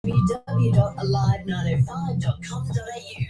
www.alive905.com.au.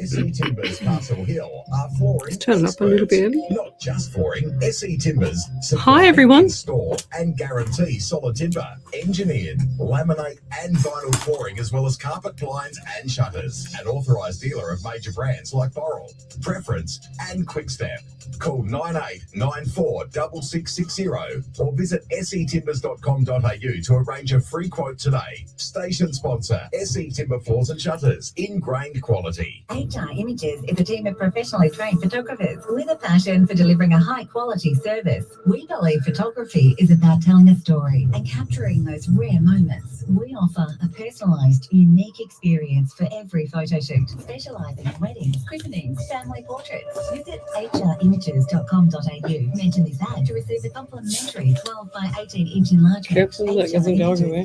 SE Timbers Castle Hill are flooring. Let's turn it up a little bit. Not just flooring, SE Timbers Hi everyone. Install and guarantee solid timber, engineered, laminate and vinyl flooring, as well as carpet, blinds and shutters. An authorised dealer of major brands like Boral, Preference and Quickstep. Call 98946660 or visit setimbers.com.au to arrange a free quote today. Station sponsor, SE Timber Floors and Shutters, ingrained quality. HR Images is a team of professionally trained photographers with a passion for delivering a high-quality service. We believe photography is about telling a story and capturing those rare moments. We offer a personalised, unique experience for every photo shoot, specialising in weddings, christenings, family portraits. Visit hrimages.com.au. Mention this ad to receive a complimentary 12 by 18-inch enlargement. Careful, that doesn't go everywhere. A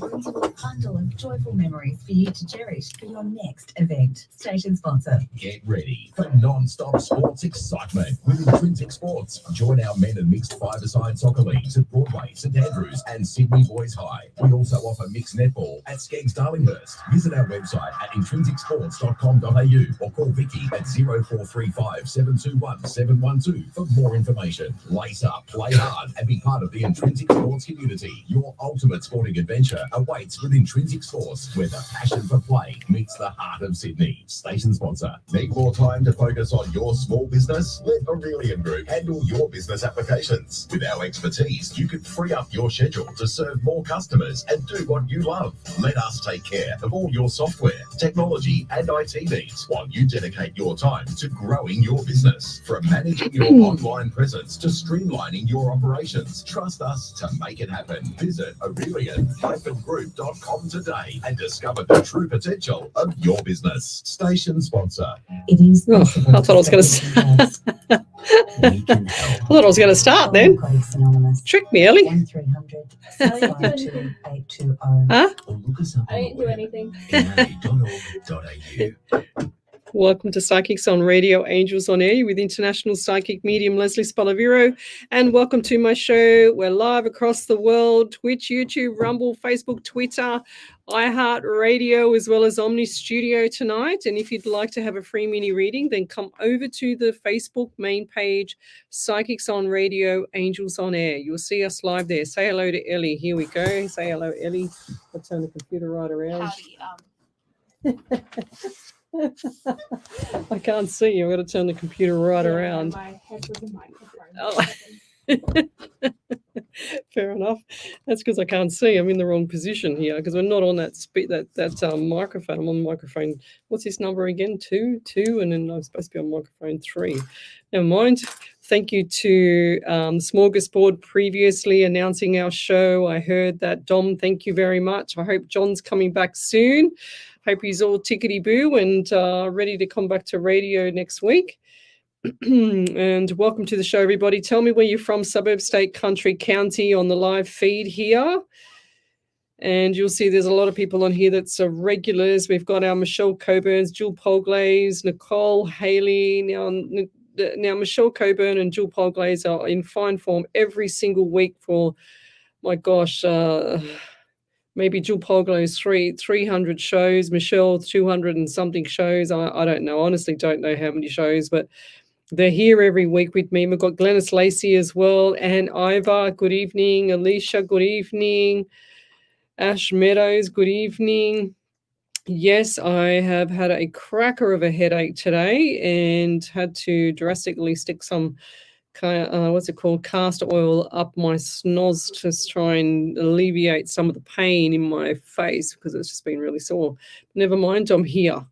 bundle of joyful memories for you to cherish for your next event. Station sponsor. Get ready for non-stop sports excitement with Intrinsic Sports. Join our men and mixed five-a-side soccer leagues at Broadway, St Andrews and Sydney Boys High. We also offer mixed netball at Skeggs Darlinghurst. Visit our website at intrinsicsports.com.au or call Vicky at 0435 721 712 for more information. Lace up, play hard and be part of the Intrinsic Sports community. Your ultimate sporting adventure awaits with Intrinsic Sports, where the passion for play meets the heart of Sydney. Station sponsor. Need more time to focus on your small business? Let Aurelian Group handle your business applications. With our expertise, you can free up your schedule to serve more customers and do what you love. Let us take care of all your software, technology and IT needs while you dedicate your time to growing your business. From managing your online presence to streamlining your operations, trust us to make it happen. Visit Aurelian-Group.com today and discover the true potential of your business. Station sponsor. It is I thought I was going to start. I thought I was going to start then. Tricked me, Ellie. 1300 552 Huh? I didn't do anything. Welcome to Psychics on Radio, Angels on Air with international psychic medium Lesley Spaliviero, and welcome to my show. We're live across the world: Twitch, YouTube, Rumble, Facebook, Twitter, iHeartRadio, as well as Omni Studio tonight. And if you'd like to have a free mini reading, then come over to the Facebook main page, Psychics on Radio, Angels on Air. You'll see us live there. Say hello to Ellie. Here we go. Say hello, Ellie. I'll turn the computer right around. Howdy, I can't see you. I've got to turn the computer right around. My head was a microphone. Oh. Fair enough. That's because I can't see. I'm in the wrong position here because we're not on that microphone. I'm on microphone. What's this number again? 2, and then I'm supposed to be on microphone 3. Never mind. Thank you to Smorgasbord previously announcing our show. I heard that. Dom, thank you very much. I hope John's coming back soon. Hope he's all tickety-boo and ready to come back to radio next week. And welcome to the show, everybody. Tell me where you're from, suburb, state, country, county on the live feed here. And you'll see there's a lot of people on here that's regulars. We've got our Michelle Coburns, Jill Polglaze, Nicole Haley. Now Michelle Coburn and Jill Polglaze are in fine form every single week for, my gosh, maybe Jill Polglaze 300 shows, Michelle 200 and something shows. I don't know. Honestly, don't know how many shows, but they're here every week with me. We've got Glennis Lacey as well, and Iva, good evening. Alicia, good evening. Ash Meadows, good evening. Yes, I have had a cracker of a headache today and had to drastically stick some what's it called, castor oil up my snoz to try and alleviate some of the pain in my face because it's just been really sore. Never mind, I'm here.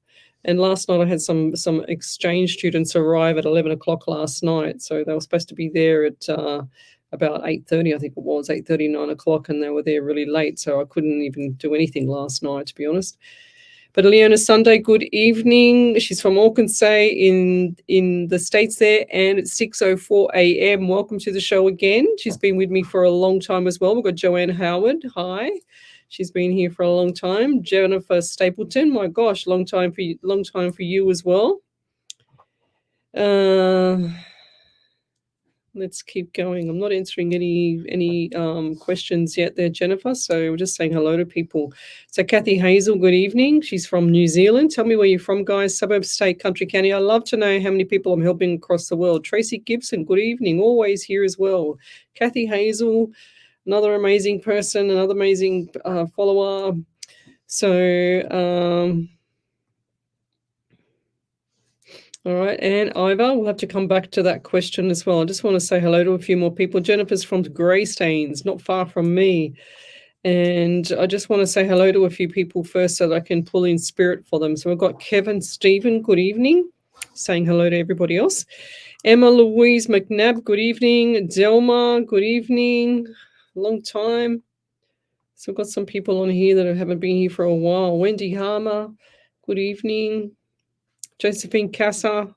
And last night I had some exchange students arrive at 11 o'clock last night. So they were supposed to be there at about 8:30, I think it was, 8:30, 9 o'clock, and they were there really late. So I couldn't even do anything last night, to be honest. But Leona Sunday, good evening. She's from Arkansas in the States there, and it's 6:04 a.m. Welcome to the show again. She's been with me for a long time as well. We've got Joanne Howard. Hi. She's been here for a long time. Jennifer Stapleton, my gosh, long time for you as well. Let's keep going. I'm not answering any questions yet there, Jennifer. So we're just saying hello to people. So Kathy Hazel, good evening. She's from New Zealand. Tell me where you're from, guys. Suburb, state, country, county. I love to know how many people I'm helping across the world. Tracy Gibson, good evening. Always here as well. Kathy Hazel, another amazing person, another amazing follower. So all right, and Iva, we'll have to come back to that question as well. I just want to say hello to a few more people. Jennifer's from Greystanes, not far from me. And I just want to say hello to a few people first so that I can pull in spirit for them. So we've got Kevin Stephen, good evening, saying hello to everybody else. Emma Louise McNabb, good evening. Delma, good evening. Long time. So we've got some people on here that haven't been here for a while. Wendy Harmer, good evening. Josephine Casa,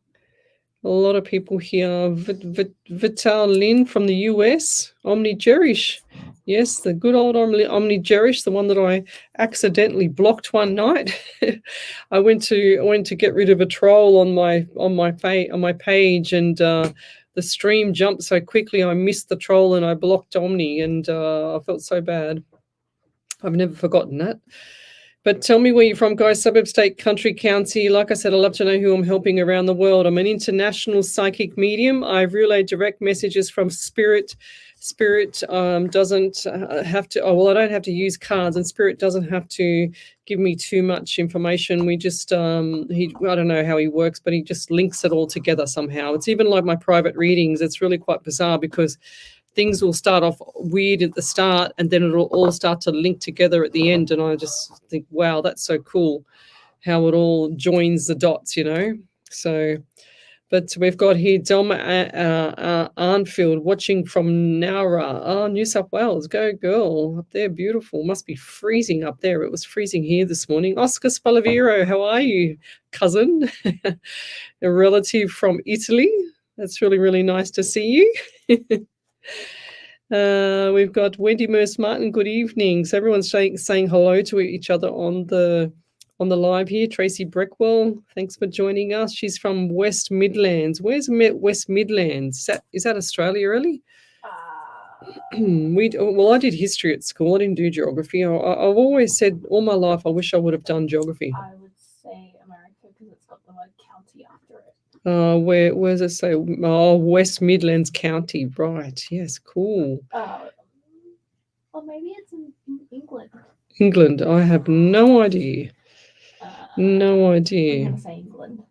a lot of people here. Vital Lin from the US. Omni Jerish. Yes, the good old Omni Jerish, the one that I accidentally blocked one night. I went to get rid of a troll on my page, and the stream jumped so quickly I missed the troll and I blocked Omni, and I felt so bad. I've never forgotten that. But tell me where you're from, guys. Suburb, state, country, county. Like I said, I love to know who I'm helping around the world. I'm an international psychic medium. I've relayed direct messages from Spirit. Spirit doesn't have to, I don't have to use cards, and Spirit doesn't have to give me too much information. We just, I don't know how he works, but he just links it all together somehow. It's even like my private readings. It's really quite bizarre because things will start off weird at the start and then it'll all start to link together at the end. And I just think, wow, that's so cool how it all joins the dots, you know. So, but we've got here Delma Arnfield watching from Nowra, New South Wales. Go girl, up there, beautiful. Must be freezing up there. It was freezing here this morning. Oscar Spaliviero, how are you, cousin? A relative from Italy. That's really, really nice to see you. We've got Wendy Merce Martin, good evening. So everyone's saying hello to each other on the live here. Tracy Breckwell, thanks for joining us. She's from West Midlands. Where's West Midlands? Is that Australia, really? Well, I did history at school. I didn't do geography. I've always said all my life I wish I would have done geography. I would say America because it's got the word county after it. Where does it say? Oh, West Midlands County, right? Yes, cool. Or maybe it's in England. England, I have no idea. No idea. I'm going to say England.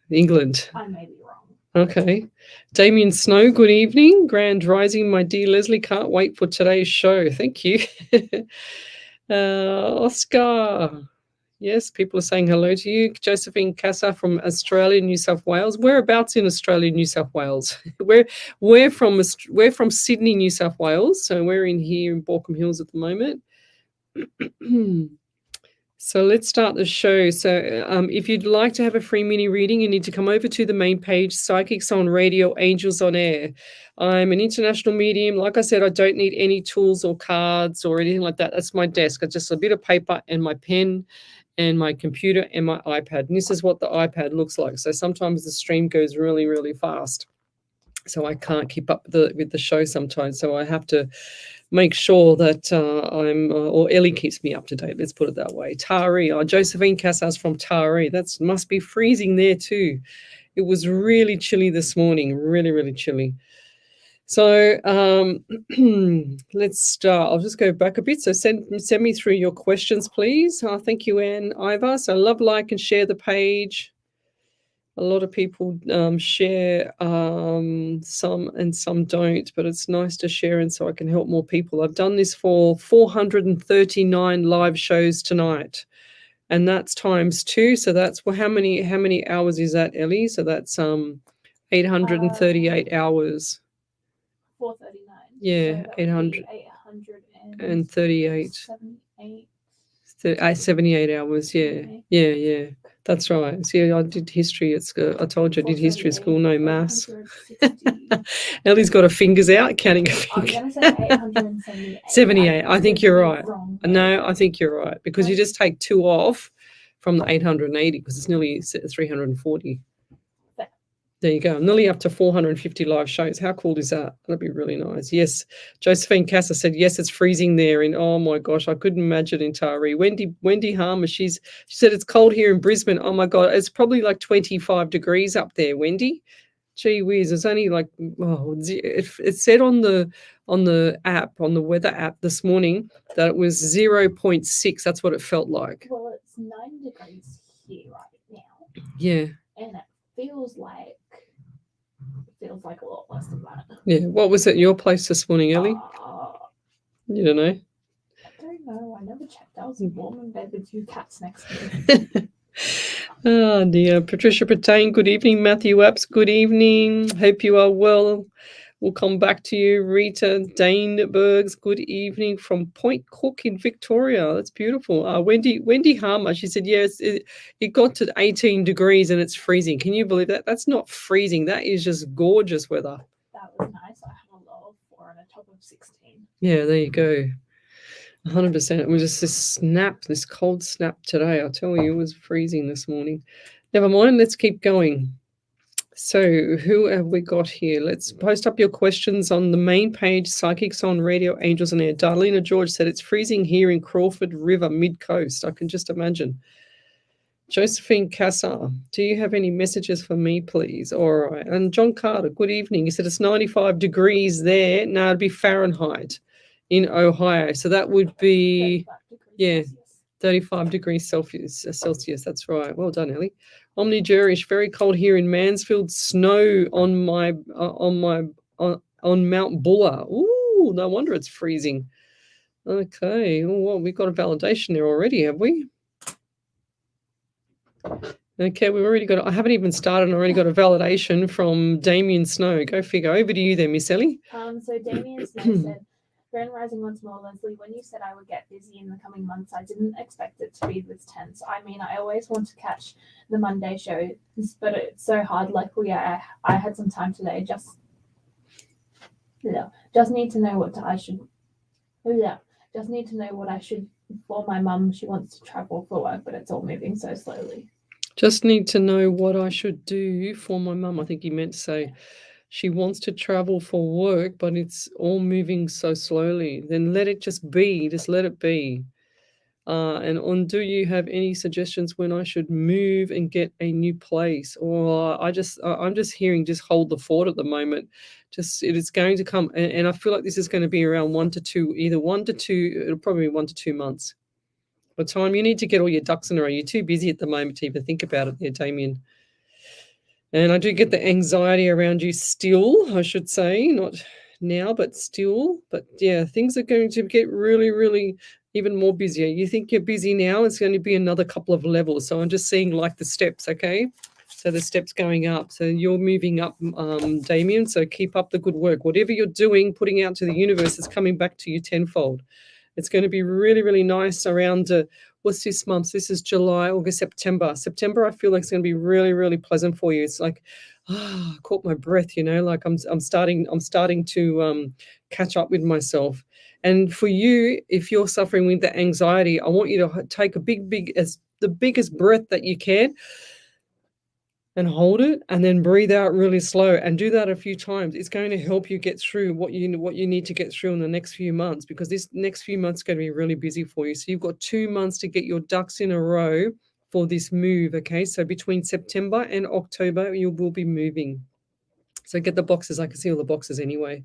England. I may be wrong. Okay. Damien Snow, good evening. Grand Rising, my dear Leslie. Can't wait for today's show. Thank you. Oscar. Yes, people are saying hello to you. Josephine Casa from Australia, New South Wales. Whereabouts in Australia, New South Wales? We're from Sydney, New South Wales. So we're in here in Borkham Hills at the moment. So let's start the show. So if you'd like to have a free mini reading, you need to come over to the main page, Psychics on Radio, Angels on Air. I'm an international medium. Like I said, I don't need any tools or cards or anything like that. That's my desk. It's just a bit of paper and my pen and my computer and my iPad. And this is what the iPad looks like. So sometimes the stream goes really, really fast. So I can't keep up with the show sometimes. So I have to make sure that or Ellie keeps me up to date. Let's put it that way. Tari, Josephine Casas from Tari. That must be freezing there too. It was really chilly this morning, really, really chilly. So let's start. I'll just go back a bit. So send me through your questions, please. Thank you, Anne Iva. So love, like, and share the page. A lot of people share, some and some don't, but it's nice to share and so I can help more people. I've done this for 439 live shows tonight, and that's times 2. So that's, well, how many hours is that, Ellie? So that's 838 hours. 439. Yeah, so 838. 78. 78 hours. Yeah. That's right. See, I did history at school. I told you I did history at school, no maths. 460. Ellie's got her fingers out, counting her I'm fingers. going to say 878. 78. I think you're right. Wrong, No, I think you're right, because you just take 2 off from the 880 because it's nearly 340. Fair. There you go. I'm nearly up to 450 live shows. How cool is that? That'd be really nice. Yes. Josephine Casa said, yes, it's freezing there. And oh my gosh, I couldn't imagine in Taree. Wendy Harmer, she said it's cold here in Brisbane. Oh my God, it's probably like 25 degrees up there, Wendy. Gee whiz, it's only like, it said on the app, on the weather app this morning, that it was 0.6. That's what it felt like. Well, it's 9 degrees here right now. Yeah. And it feels like a lot less than that. Yeah. What was at your place this morning, Ellie? You don't know? I don't know. I never checked. I was warm in bed with 2 cats next to me. Oh dear. Patricia Patain, good evening. Matthew Apps, good evening. Hope you are well. We'll come back to you. Rita Danebergs, good evening from Point Cook in Victoria. That's beautiful. Wendy Harmer, she said, yes, it got to 18 degrees and it's freezing. Can you believe that? That's not freezing. That is just gorgeous weather. That was nice. I had a low of 4 and a top of 16. Yeah, there you go. 100%. It was just this cold snap today. I'll tell you, it was freezing this morning. Never mind. Let's keep going. So who have we got here? Let's post up your questions on the main page, Psychics on Radio, Angels on Air. Darlena George said it's freezing here in Crawford River, mid-coast. I can just imagine. Josephine Casa, do you have any messages for me, please? All right. And John Carter, good evening. He said it's 95 degrees there. No, it'd be Fahrenheit in Ohio. So that would be, 35 degrees Celsius. That's right. Well done, Ellie. Omni Jerish, very cold here in Mansfield. Snow on Mount Buller. Ooh, no wonder it's freezing. Okay. Well, we've got a validation there already, have we? Okay, we've already got. I haven't even started. I already got a validation from Damien Snow. Go figure. Over to you, then, Miss Ellie. So Damien Snow said, Grand Rising once more, Leslie. When you said I would get busy in the coming months, I didn't expect it to be this tense. I mean, I always want to catch the Monday show, but it's so hard. Luckily, I had some time today. Just need to know what I should. Just need to know what I should for my mum. She wants to travel for work, but it's all moving so slowly. Just need to know what I should do for my mum. I think he meant to say she wants to travel for work, but it's all moving so slowly. Then let it just be. Just let it be. And do you have any suggestions when I should move and get a new place? Or I'm just hearing just hold the fort at the moment. Just it is going to come, and I feel like this is going to be around 1 to 2, either 1 to 2. It'll probably be 1 to 2 months. By the time you need to get all your ducks in a row, you're too busy at the moment to even think about it there, Damien. And I do get the anxiety around you still, I should say, not now, but still. But yeah, things are going to get really, really even more busier. You think you're busy now, it's going to be another couple of levels. So I'm just seeing like the steps, okay? So the steps going up. So you're moving up, Damien. So keep up the good work. Whatever you're doing, putting out to the universe is coming back to you tenfold. It's going to be really, really nice around, what's this month? This is July, August, September. September, I feel like it's going to be really, really pleasant for you. It's like, I caught my breath, like I'm starting to catch up with myself. And for you, if you're suffering with the anxiety, I want you to take a the biggest breath that you can and hold it and then breathe out really slow and do that a few times. It's going to help you get through what you need to get through in the next few months, because this next few months is going to be really busy for you. So you've got 2 months to get your ducks in a row for this move, okay? So between September and October, you will be moving. So get the boxes. I can see all the boxes anyway.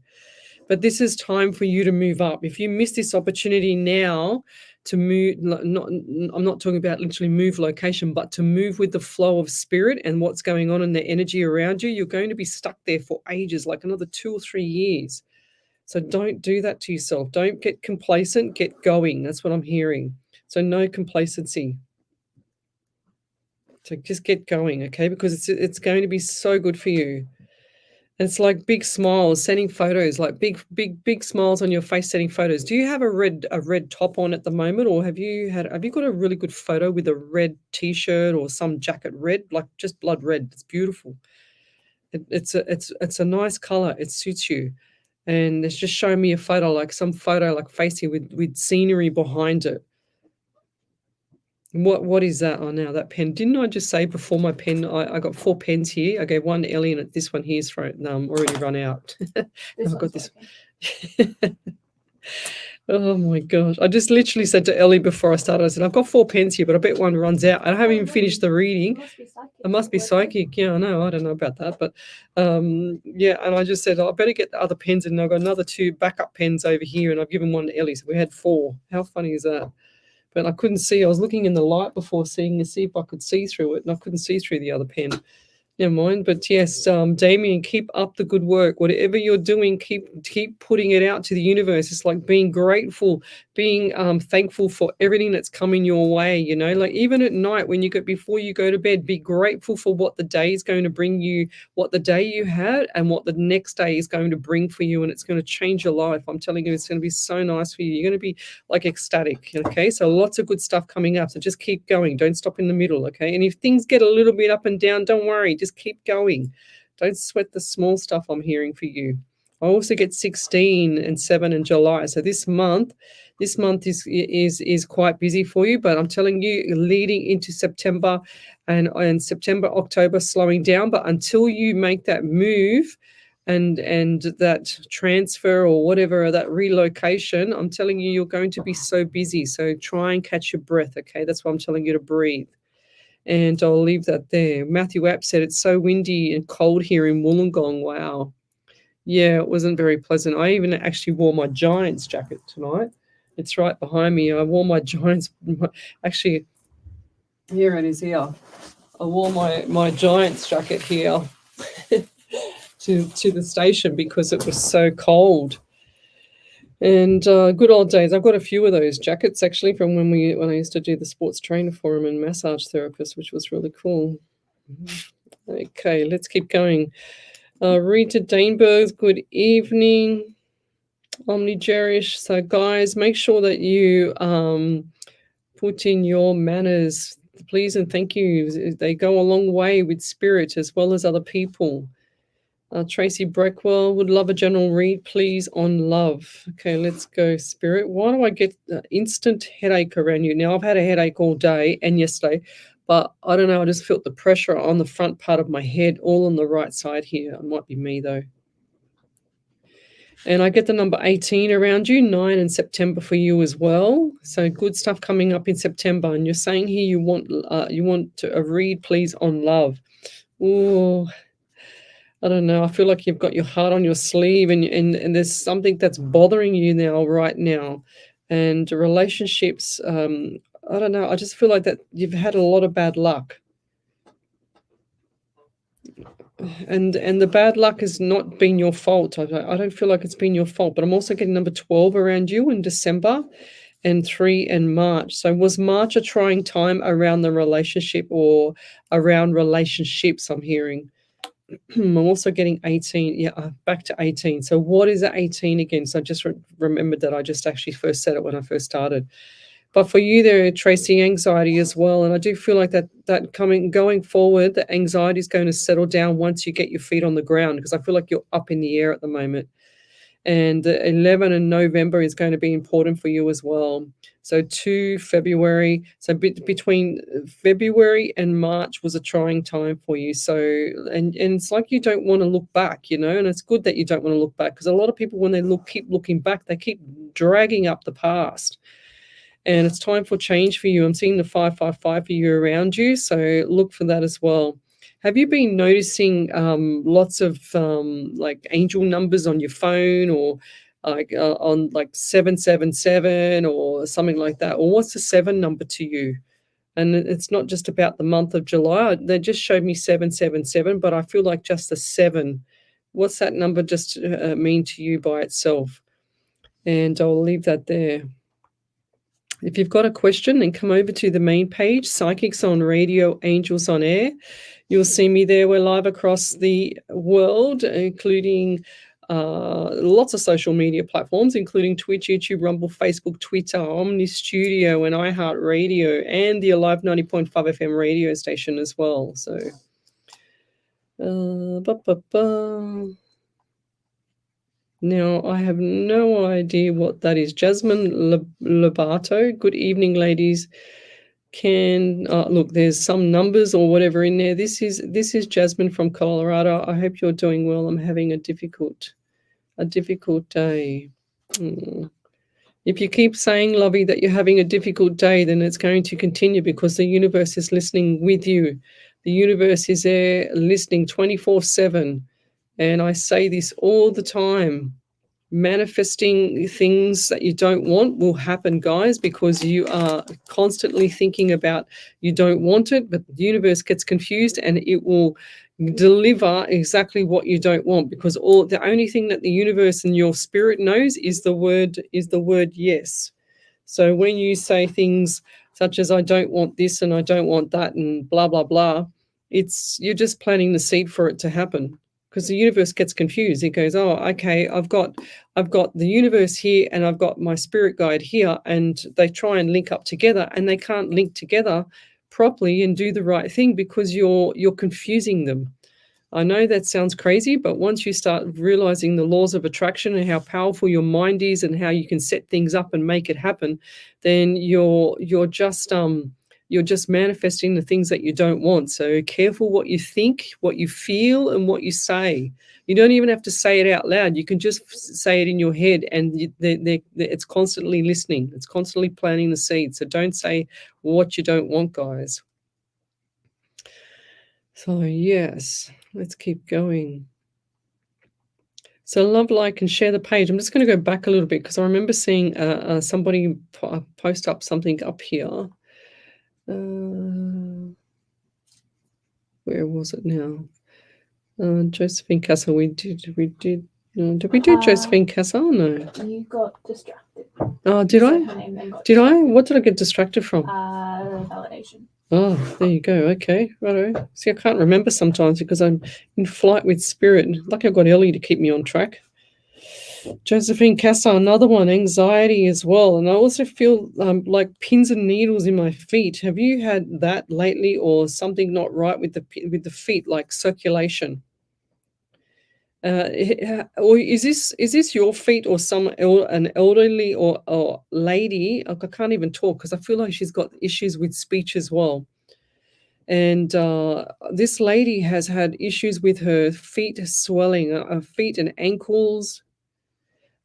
But this is time for you to move up. If you miss this opportunity now to move, I'm not talking about literally move location, but to move with the flow of spirit and what's going on in the energy around you, you're going to be stuck there for ages, like another 2 or 3 years. So don't do that to yourself. Don't get complacent, get going. That's what I'm hearing. So no complacency. So just get going, okay? Because it's going to be so good for you. And it's like big smiles, sending photos, like big smiles on your face, sending photos. Do you have a red top on at the moment, or have you got a really good photo with a red t-shirt or some jacket red, like just blood red? It's beautiful. It's a nice color. It suits you. And it's just showing me a photo, like some photo, like facing with scenery behind it. What is that? Oh, now that pen. Didn't I just say before my pen? I got 4 pens here. I gave one to Ellie, and this one here's already run out. I've got this. Oh my gosh! I just literally said to Ellie before I started, I said, I've got 4 pens here, but I bet one runs out. I haven't even finished the reading. It must be psychic. Yeah, I know. I don't know about that, but yeah. And I just said, I better get the other pens, and I've got another 2 backup pens over here, and I've given one to Ellie, so we had 4. How funny is that? But I couldn't see. I was looking in the light before to see if I could see through it, and I couldn't see through the other pen. Never mind. But yes, Damien, keep up the good work. Whatever you're doing, keep putting it out to the universe. It's like being grateful, being thankful for everything that's coming your way. You know, like even at night before you go to bed, be grateful for what the day is going to bring you, what the day you had, and what the next day is going to bring for you, and it's going to change your life. I'm telling you, it's going to be so nice for you. You're going to be like ecstatic. Okay, so lots of good stuff coming up. So just keep going. Don't stop in the middle. Okay, and if things get a little bit up and down, don't worry. Just keep going. Don't sweat the small stuff. I'm hearing for you. I also get 16 and 7 in July. So this month is quite busy for you, but I'm telling you, leading into September and September, October slowing down. But until you make that move and that transfer or whatever, that relocation, I'm telling you, you're going to be so busy. So try and catch your breath. Okay, that's why I'm telling you to breathe. And I'll leave that there. Matthew App said, it's so windy and cold here in Wollongong. Wow. Yeah, it wasn't very pleasant. I even actually wore my Giants jacket tonight. It's right behind me. I wore my Giants. Actually, here it is here. I wore my Giants jacket here to the station because it was so cold. And good old days. I've got a few of those jackets actually from when I used to do the sports trainer forum and massage therapist, which was really cool. Okay, let's keep going. Rita Dainbergs, good evening. Omnigerish. So guys, make sure that you put in your manners, please and thank you. They go a long way with spirit as well as other people. Tracy Breckwell would love a general read, please, on love. Okay, let's go, Spirit. Why do I get instant headache around you? Now, I've had a headache all day and yesterday, but I don't know. I just felt the pressure on the front part of my head, all on the right side here. It might be me, though. And I get the number 18 around you, 9 in September for you as well. So good stuff coming up in September. And you're saying here you want a read, please, on love. Ooh. I don't know. I feel like you've got your heart on your sleeve and there's something that's bothering you right now. And relationships, I don't know. I just feel like that you've had a lot of bad luck. And the bad luck has not been your fault. I don't feel like it's been your fault. But I'm also getting number 12 around you in December and 3 in March. So was March a trying time around the relationship or around relationships, I'm hearing? I'm also getting 18. Yeah, back to 18. So what is that 18 again? So I just remembered that I just actually first said it when I first started. But for you there, Tracy, anxiety as well. And I do feel like that going forward, the anxiety is going to settle down once you get your feet on the ground, because I feel like you're up in the air at the moment. And 11 in November is going to be important for you as well. So 2 February. So between February and March was a trying time for you. So, and it's like you don't want to look back, and it's good that you don't want to look back, because a lot of people, when they keep looking back, they keep dragging up the past. And it's time for change for you. I'm seeing the 555 for you around you. So look for that as well. Have you been noticing lots of like angel numbers on your phone, or like on like 777 or something like that? Or what's the 7 number to you? And it's not just about the month of July. They just showed me 777, but I feel like just a 7. What's that number just mean to you by itself? And I'll leave that there. If you've got a question, then come over to the main page, Psychics on Radio, Angels on Air. You'll see me there. We're live across the world, including lots of social media platforms, including Twitch, YouTube, Rumble, Facebook, Twitter, Omni Studio, and iHeartRadio, and the Alive 90.5 FM radio station as well. So, now, I have no idea what that is. Jasmine Lobato. Good evening, ladies. Look, there's some numbers or whatever in there. This is Jasmine from Colorado. I hope you're doing well. I'm having a difficult day. If you keep saying, Lovey, that you're having a difficult day, then it's going to continue, because the universe is listening with you. The universe is there listening 24/7. And I say this all the time. Manifesting things that you don't want will happen, guys, because you are constantly thinking about you don't want it, but the universe gets confused and it will deliver exactly what you don't want, because the only thing that the universe and your spirit knows is the word yes. So when you say things such as I don't want this and I don't want that and blah blah blah, you're just planting the seed for it to happen. Because the universe gets confused. It goes, oh, okay, I've got the universe here and I've got my spirit guide here, and they try and link up together, and they can't link together properly and do the right thing because you're confusing them. I know that sounds crazy, but once you start realizing the laws of attraction and how powerful your mind is and how you can set things up and make it happen, then you're just manifesting the things that you don't want. So careful what you think, what you feel, and what you say. You don't even have to say it out loud. You can just say it in your head, and it's constantly listening. It's constantly planting the seed. So don't say what you don't want, guys. So yes, let's keep going. So love, like, and share the page. I'm just going to go back a little bit because I remember seeing somebody post up something up here. Where was it now? Josephine Castle. Did we do Josephine Castle? No. You got distracted. Oh, did I? Did I? What did I get distracted from? Validation. Oh, there you go. Okay, righto. See, I can't remember sometimes because I'm in flight with spirit. Lucky I've got Ellie to keep me on track. Josephine Castle, another one, anxiety as well. And I also feel like pins and needles in my feet. Have you had that lately, or something not right with the feet, like circulation? Or is this your feet, or an elderly or lady? I can't even talk because I feel like she's got issues with speech as well. And this lady has had issues with her feet swelling, her feet and ankles.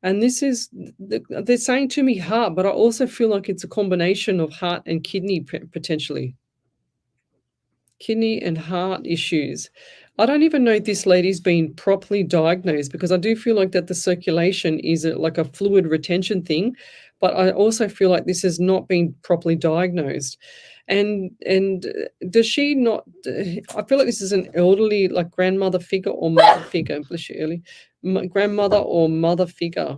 And this is, they're saying to me heart, but I also feel like it's a combination of heart and kidney potentially. Kidney and heart issues. I don't even know if this lady's been properly diagnosed, because I do feel like that the circulation is like a fluid retention thing, but I also feel like this has not been properly diagnosed. And does she not, I feel like this is an elderly, like grandmother figure or mother figure, bless you, Ellie, grandmother or mother figure.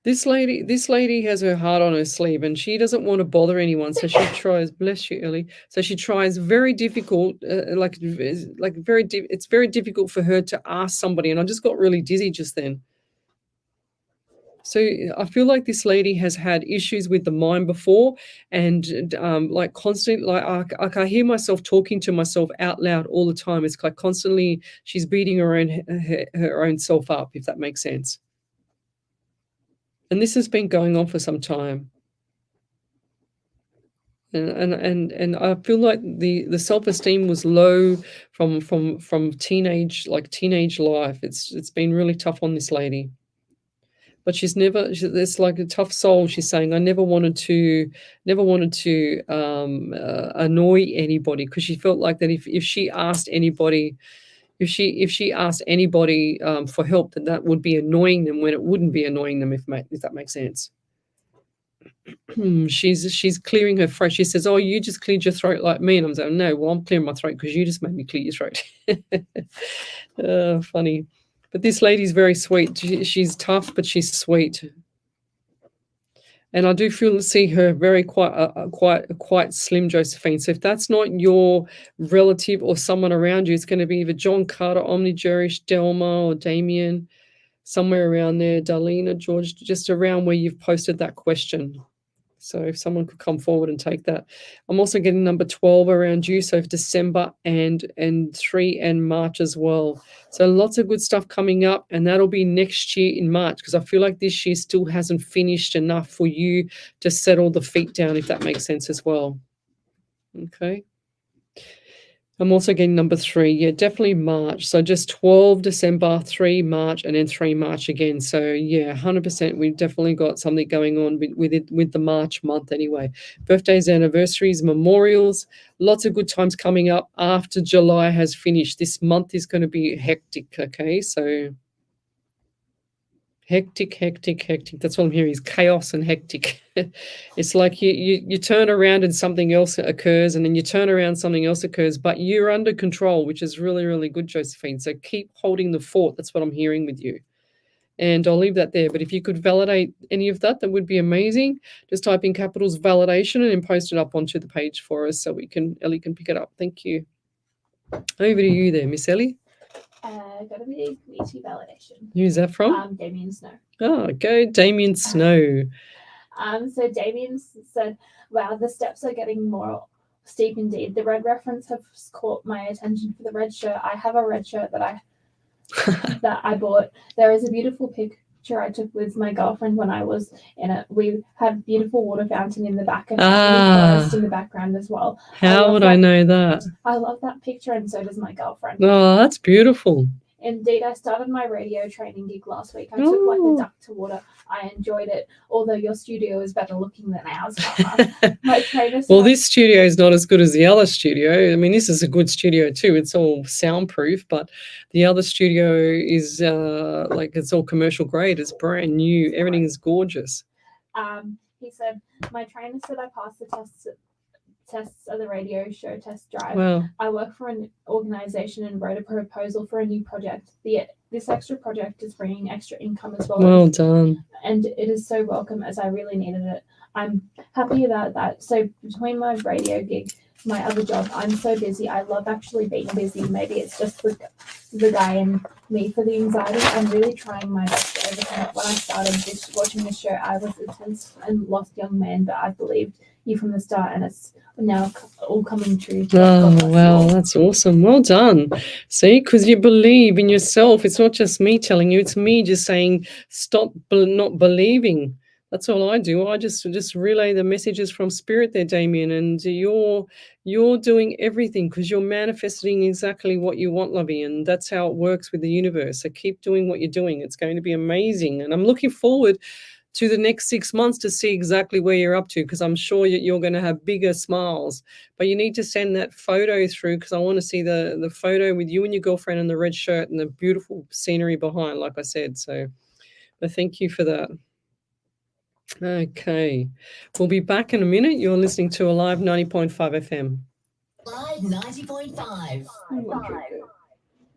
This lady has her heart on her sleeve, and she doesn't want to bother anyone. So she tries, bless you, Ellie. So she tries very difficult, it's very difficult for her to ask somebody. And I just got really dizzy just then. So I feel like this lady has had issues with the mind before, and like constantly, like I hear myself talking to myself out loud all the time. It's like constantly she's beating her own self up, if that makes sense. And this has been going on for some time. And I feel like the self-esteem was low from teenage life. It's been really tough on this lady. but it's like a tough soul. She's saying, I never wanted to annoy anybody, because she felt like that if she asked anybody, if she asked anybody for help, that would be annoying them, when it wouldn't be annoying them, if that makes sense. She's clearing her throat. She says, oh, you just cleared your throat like me. And I'm saying, no, well, I'm clearing my throat because you just made me clear your throat. Funny. But this lady's very sweet. She's tough, but she's sweet. And I do see her very quite slim, Josephine. So if that's not your relative or someone around you, it's going to be either John Carter, Omni Jerish, Delma, or Damien, somewhere around there. Darlena, George, just around where you've posted that question. So if someone could come forward and take that. I'm also getting number 12 around you. So December and 3 and March as well. So lots of good stuff coming up, and that'll be next year in March, because I feel like this year still hasn't finished enough for you to settle the feet down, if that makes sense as well. Okay. I'm also getting number 3. Yeah, definitely March. So just 12 December, 3 March, and then 3 March again. So yeah, 100%. We've definitely got something going on with the March month anyway. Birthdays, anniversaries, memorials, lots of good times coming up after July has finished. This month is going to be hectic. Okay, so hectic. That's what I'm hearing, is chaos and hectic. It's like you turn around and something else occurs, and then you turn around, something else occurs, but you're under control, which is really, really good, Josephine. So keep holding the fort. That's what I'm hearing with you. And I'll leave that there. But if you could validate any of that, that would be amazing. Just type in capitals validation and then post it up onto the page for us so Ellie can pick it up. Thank you. Over to you there, Miss Ellie. Got a big meaty validation. Who's that from? Damien Snow. Oh, go Damien Snow. So Damien said, wow, the steps are getting more steep indeed. The red reference has caught my attention for the red shirt. I have a red shirt that I bought. There is a beautiful picture I took with my girlfriend when I was in it. We had a beautiful water fountain in the back and forest in the background as well. How would I know that? I love that picture, and so does my girlfriend. Oh, that's beautiful. Indeed, I started my radio training gig last week. I took like a duck to water. I enjoyed it, although your studio is better looking than ours. My trainer said, well, this studio is not as good as the other studio. I mean, this is a good studio too. It's all soundproof, but the other studio is like it's all commercial grade. It's brand new. Everything is gorgeous. He said, my trainer said I passed the tests of the radio show test drive. Wow. I work for an organization and wrote a proposal for a new project. This extra project is bringing extra income as well. Well done. And it is so welcome, as I really needed it. I'm happy about that. So between my radio gig, my other job, I'm so busy. I love actually being busy. Maybe it's just the guy in me for the anxiety. I'm really trying my best to overcome it. When I started watching this show, I was a tense and lost young man, but I believed you from the start, and it's now all coming true. Oh, wow, that's awesome. Well done. See, because you believe in yourself. It's not just me telling you, it's me just saying stop not believing. That's all I do. I just relay the messages from spirit there, Damien, and you're doing everything because you're manifesting exactly what you want, Lovey, and that's how it works with the universe. So keep doing what you're doing. It's going to be amazing, and I'm looking forward to the next 6 months to see exactly where you're up to, because I'm sure you're going to have bigger smiles. But you need to send that photo through, because I want to see the photo with you and your girlfriend in the red shirt and the beautiful scenery behind, like I said. So but thank you for that. Okay. We'll be back in a minute. You're listening to Alive 90.5 FM. Live 90.5.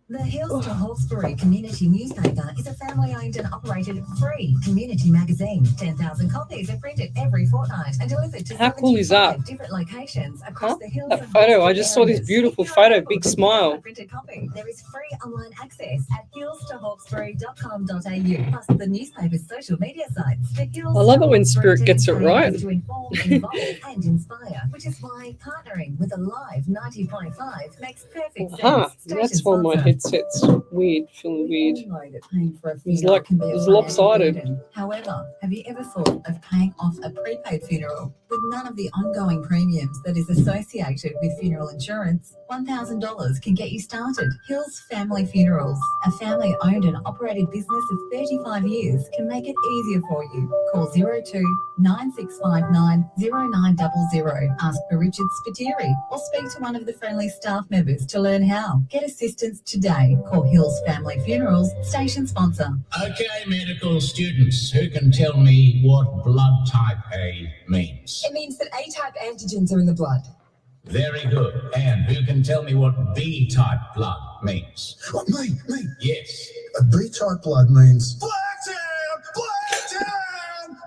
The Hills to Hawkesbury Community Newspaper is a family-owned and operated free community magazine. 10,000 copies are printed every fortnight and delivered to 75 different locations across the hills. That photo, I just saw this beautiful photo, big smile. Printed copy. There is free online access at hillstohawkesbury.com.au, plus the newspaper's social media sites. The Hills I love it when Spirit gets it right. To inform, involve, and inspire, which is why partnering with Alive 90.5 makes perfect sense. That's why my headset's weird, feeling weird. It's like it's lopsided. However, have you ever thought of paying off a prepaid funeral with none of the ongoing premiums that is associated with funeral insurance, $1,000 can get you started. Hills Family Funerals, a family-owned and operated business of 35 years, can make it easier for you. Call 02 9659 0900. Ask for Richard Spiteri or speak to one of the friendly staff members to learn how. Get assistance today. Call Hills Family Funerals, station sponsor. Okay, medical students, who can tell me what blood type A means? It means that A-type antigens are in the blood. Very good. And who can tell me what B-type blood means? Oh, me. Yes. A B-type blood means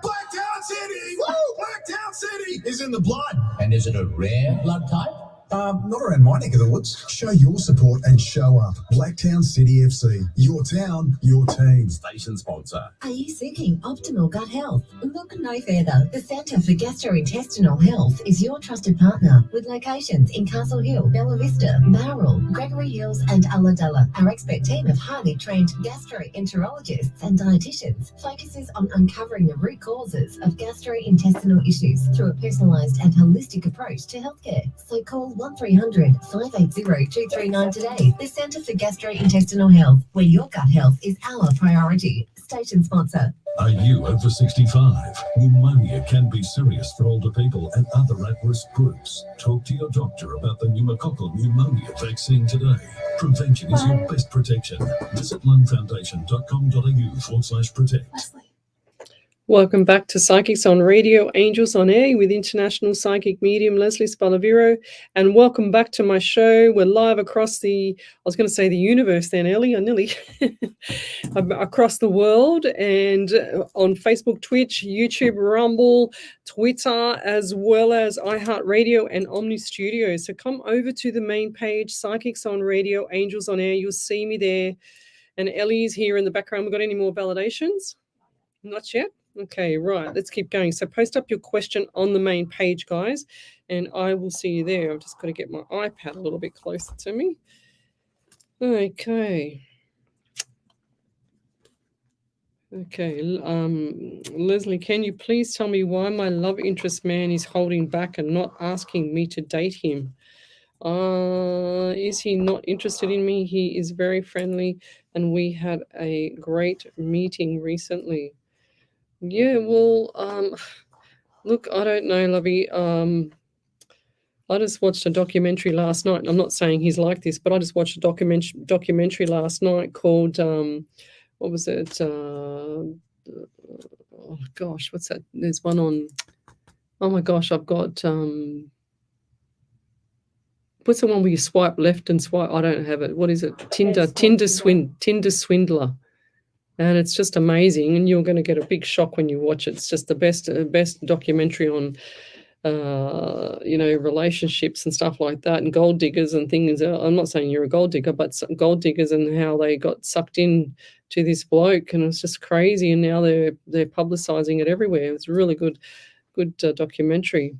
Blacktown City! Woo! Blacktown City is in the blood. And is it a rare blood type? not around my neck of the woods. Show your support and show up. Blacktown City FC. Your town, your team. Station sponsor. Are you seeking optimal gut health? Look no further. The Centre for Gastrointestinal Health is your trusted partner with locations in Castle Hill, Bella Vista, Bowral, Gregory Hills and Ulladulla. Our expert team of highly trained gastroenterologists and dietitians focuses on uncovering the root causes of gastrointestinal issues through a personalised and holistic approach to healthcare. So call 1300 580 239 today. The Centre for Gastrointestinal Health, where your gut health is our priority. Station sponsor. Are you over 65? Pneumonia can be serious for older people and other at-risk groups. Talk to your doctor about the pneumococcal pneumonia vaccine today. Prevention is your best protection. Visit lunfoundation.com.au/protect. Welcome back to Psychics on Radio, Angels on Air with international psychic medium Lesley Spaliviero. And welcome back to my show. We're live across the universe then, Ellie, I nearly, across the world, and on Facebook, Twitch, YouTube, Rumble, Twitter, as well as iHeartRadio and Omni Studios. So come over to the main page, Psychics on Radio, Angels on Air. You'll see me there. And Ellie's here in the background. We got any more validations? Not yet. Okay, right. Let's keep going. So post up your question on the main page, guys, and I will see you there. I've just got to get my iPad a little bit closer to me. Okay. Lesley, can you please tell me why my love interest man is holding back and not asking me to date him? Is he not interested in me? He is very friendly, and we had a great meeting recently. Yeah, well, look, I don't know, Lovey. I just watched a documentary last night. I'm not saying he's like this, but I just watched a documentary last night called, what was it? Oh, gosh, what's that? There's one on, oh, my gosh, I've got, what's the one where you swipe left and swipe? I don't have it. What is it? Tinder Swindler. And it's just amazing, and you're going to get a big shock when you watch it. It's just the best documentary on, relationships and stuff like that, and gold diggers and things. I'm not saying you're a gold digger, but gold diggers and how they got sucked in to this bloke, and it's just crazy. And now they're publicizing it everywhere. It's a really good documentary.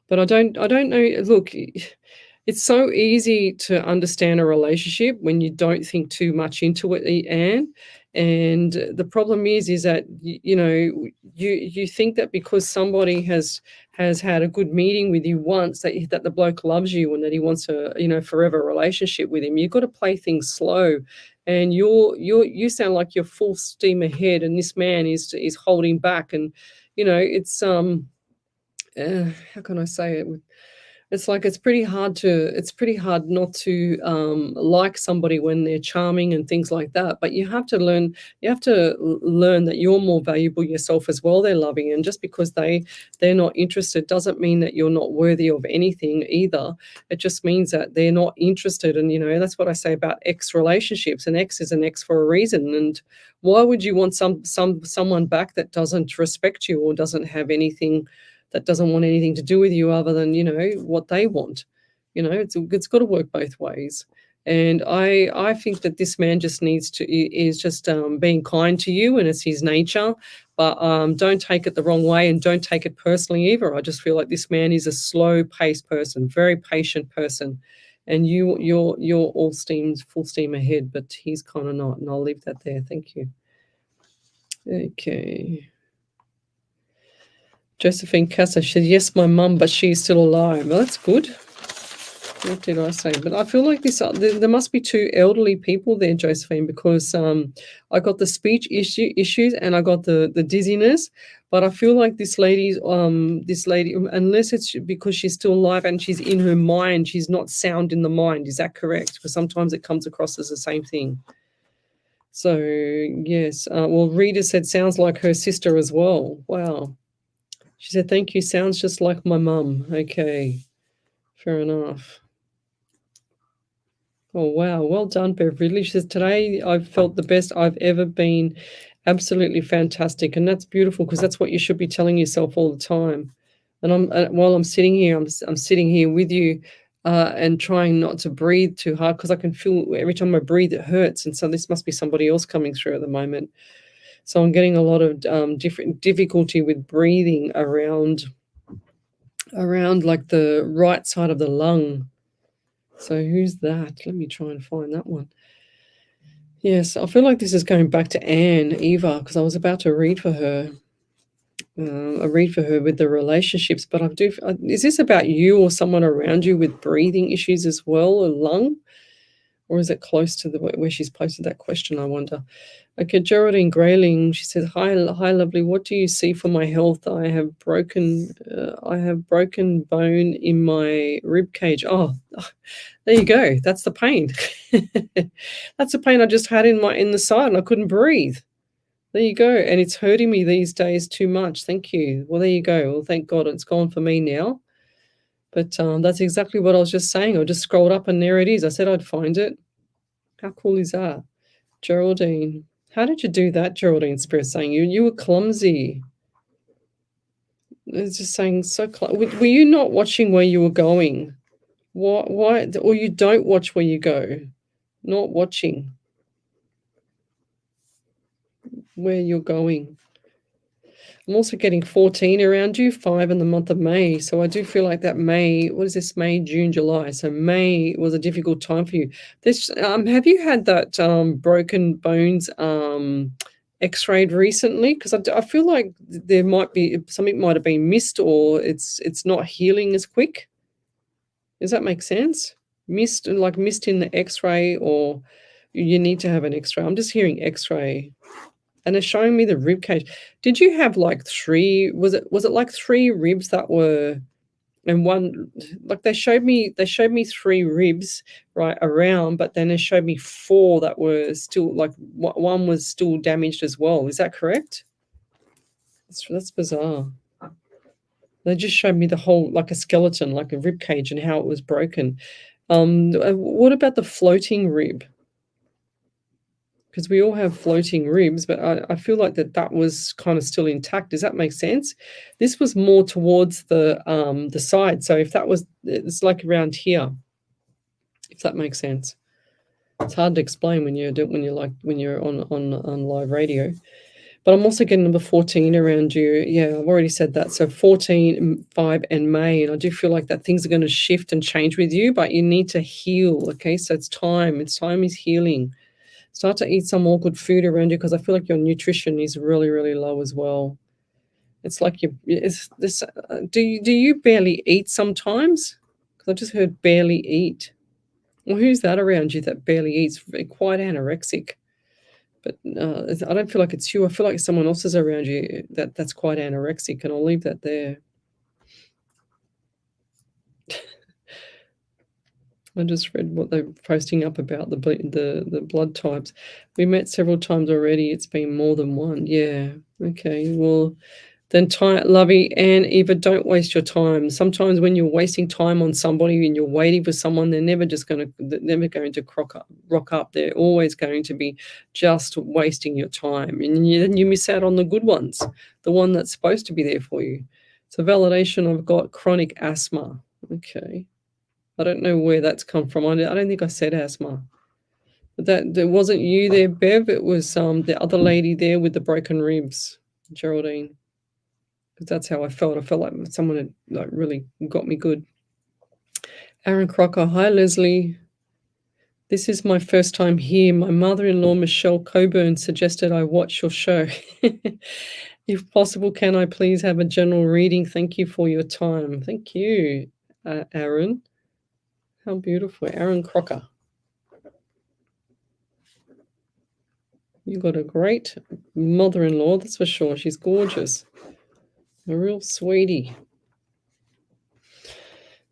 But I don't know. Look, it's so easy to understand a relationship when you don't think too much into it, Anne. And the problem is that, you think that because somebody has had a good meeting with you once, that the bloke loves you and that he wants a, forever relationship with him. You've got to play things slow. And you sound like you're full steam ahead, and this man is holding back. And, it's, how can I say it? It's like it's pretty hard not to like somebody when they're charming and things like that. But you have to learn that you're more valuable yourself as well. They're loving, and just because they're not interested doesn't mean that you're not worthy of anything either. It just means that they're not interested. And that's what I say about ex relationships. An ex is an ex for a reason. And why would you want someone back that doesn't respect you or doesn't have anything? That doesn't want anything to do with you other than, what they want. It's got to work both ways. And I think that this man just is just being kind to you, and it's his nature. But don't take it the wrong way, and don't take it personally either. I just feel like this man is a slow-paced person, very patient person. And you're all full steam ahead, but he's kind of not. And I'll leave that there. Thank you. Okay. Josephine Casa said, yes, my mum, but she's still alive. Well, that's good. What did I say? But I feel like there must be two elderly people there, Josephine, because I got the speech issues and I got the dizziness. But I feel like this lady, unless it's because she's still alive and she's in her mind, she's not sound in the mind. Is that correct? Because sometimes it comes across as the same thing. So, yes. Well, Rita said, sounds like her sister as well. Wow. She said, thank you. Sounds just like my mum. Okay. Fair enough. Oh, wow. Well done, Bev Ridley. She says, today I've felt the best I've ever been. Absolutely fantastic. And that's beautiful because that's what you should be telling yourself all the time. And while I'm sitting here, I'm sitting here with you and trying not to breathe too hard because I can feel every time I breathe, it hurts. And so this must be somebody else coming through at the moment. So I'm getting a lot of different difficulty with breathing around like the right side of the lung. So who's that? Let me try and find that one. Yes, I feel like this is going back to Eva, because I was about to read for her. With the relationships, but is this about you or someone around you with breathing issues as well, or lung? Or is it close to where she's posted that question, I wonder? Okay, Geraldine Grayling, she says, hi, lovely. What do you see for my health? I have broken bone in my rib cage. Oh, there you go. That's the pain. That's the pain I just had in the side, and I couldn't breathe. There you go. And it's hurting me these days too much. Thank you. Well, there you go. Well, thank God it's gone for me now. But that's exactly what I was just saying. I just scrolled up and there it is. I said I'd find it. How cool is that? Geraldine. How did you do that, Geraldine? Spirit saying you were clumsy. It's just saying so were you not watching where you were going? Why? Or you don't watch where you go? Not watching where you're going. I'm also getting 14 around you, 5 in the month of May. So I do feel like that May, what is this, May, June, July. So May was a difficult time for you. Have you had that broken bones x-rayed recently? Because I feel like there might be, something might have been missed, or it's not healing as quick. Does that make sense? Missed in the x-ray, or you need to have an x-ray. I'm just hearing x-ray. And it's showing me the rib cage. Did you have like 3? Was it like 3 ribs that were, and one, like they showed me 3 ribs right around, but then it showed me 4 that were still, like one was still damaged as well. Is that correct? That's bizarre. They just showed me the whole, like a skeleton, like a rib cage, and how it was broken. What about the floating rib? Because we all have floating ribs, but I feel like that was kind of still intact. Does that make sense? This was more towards the side. So if that was, it's like around here, if that makes sense. It's hard to explain when you're on live radio. But I'm also getting number 14 around you. Yeah, I've already said that. So 14, 5, and May. And I do feel like that things are going to shift and change with you, but you need to heal. Okay, so it's time. It's time is healing. Start to eat some more good food around you, because I feel like your nutrition is really, really low as well. It's like do you barely eat sometimes? Because I just heard barely eat. Well, who's that around you that barely eats? Quite anorexic. But I don't feel like it's you. I feel like someone else is around you that's quite anorexic, and I'll leave that there. I just read what they're posting up about the blood types. We met several times already. It's been more than one. Yeah. Okay. Well, then Lovey and Eva, don't waste your time. Sometimes when you're wasting time on somebody and you're waiting for someone, they're never going to rock up. They're always going to be just wasting your time. And then you miss out on the good ones, the one that's supposed to be there for you. So validation, I've got chronic asthma. Okay. I don't know where that's come from. I don't think I said asthma. But there wasn't you there, Bev. It was the other lady there with the broken ribs, Geraldine. Because that's how I felt. I felt like someone had really got me good. Aaron Crocker, hi Leslie. This is my first time here. My mother-in-law, Michelle Coburn, suggested I watch your show. If possible, can I please have a general reading? Thank you for your time. Thank you, Aaron. How beautiful. Aaron Crocker. You got a great mother-in-law, that's for sure. She's gorgeous. A real sweetie.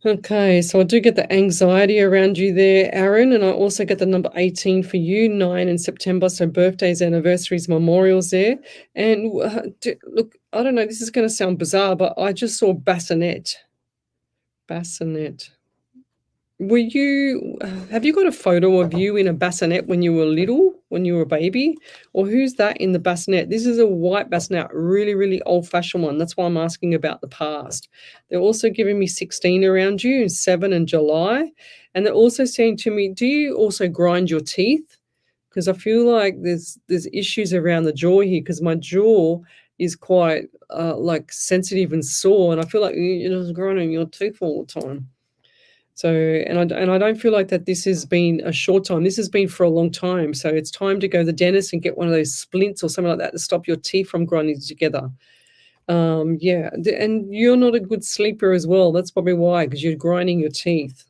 Okay, so I do get the anxiety around you there, Aaron, and I also get the number 18 for you, 9 in September, so birthdays, anniversaries, memorials there. And look, I don't know, this is going to sound bizarre, but I just saw bassinet. Bassinet. Have you got a photo of you in a bassinet when you were little, when you were a baby? Or who's that in the bassinet? This is a white bassinet, really, really old-fashioned one. That's why I'm asking about the past. They're also giving me 16 around you, 7 in July. And they're also saying to me, do you also grind your teeth? Because I feel like there's issues around the jaw here, because my jaw is quite like sensitive and sore, and I feel like you're just grinding your teeth all the time. So, and I don't feel like that this has been a short time. This has been for a long time. So it's time to go to the dentist and get one of those splints or something like that to stop your teeth from grinding together. Yeah, and you're not a good sleeper as well. That's probably why, because you're grinding your teeth.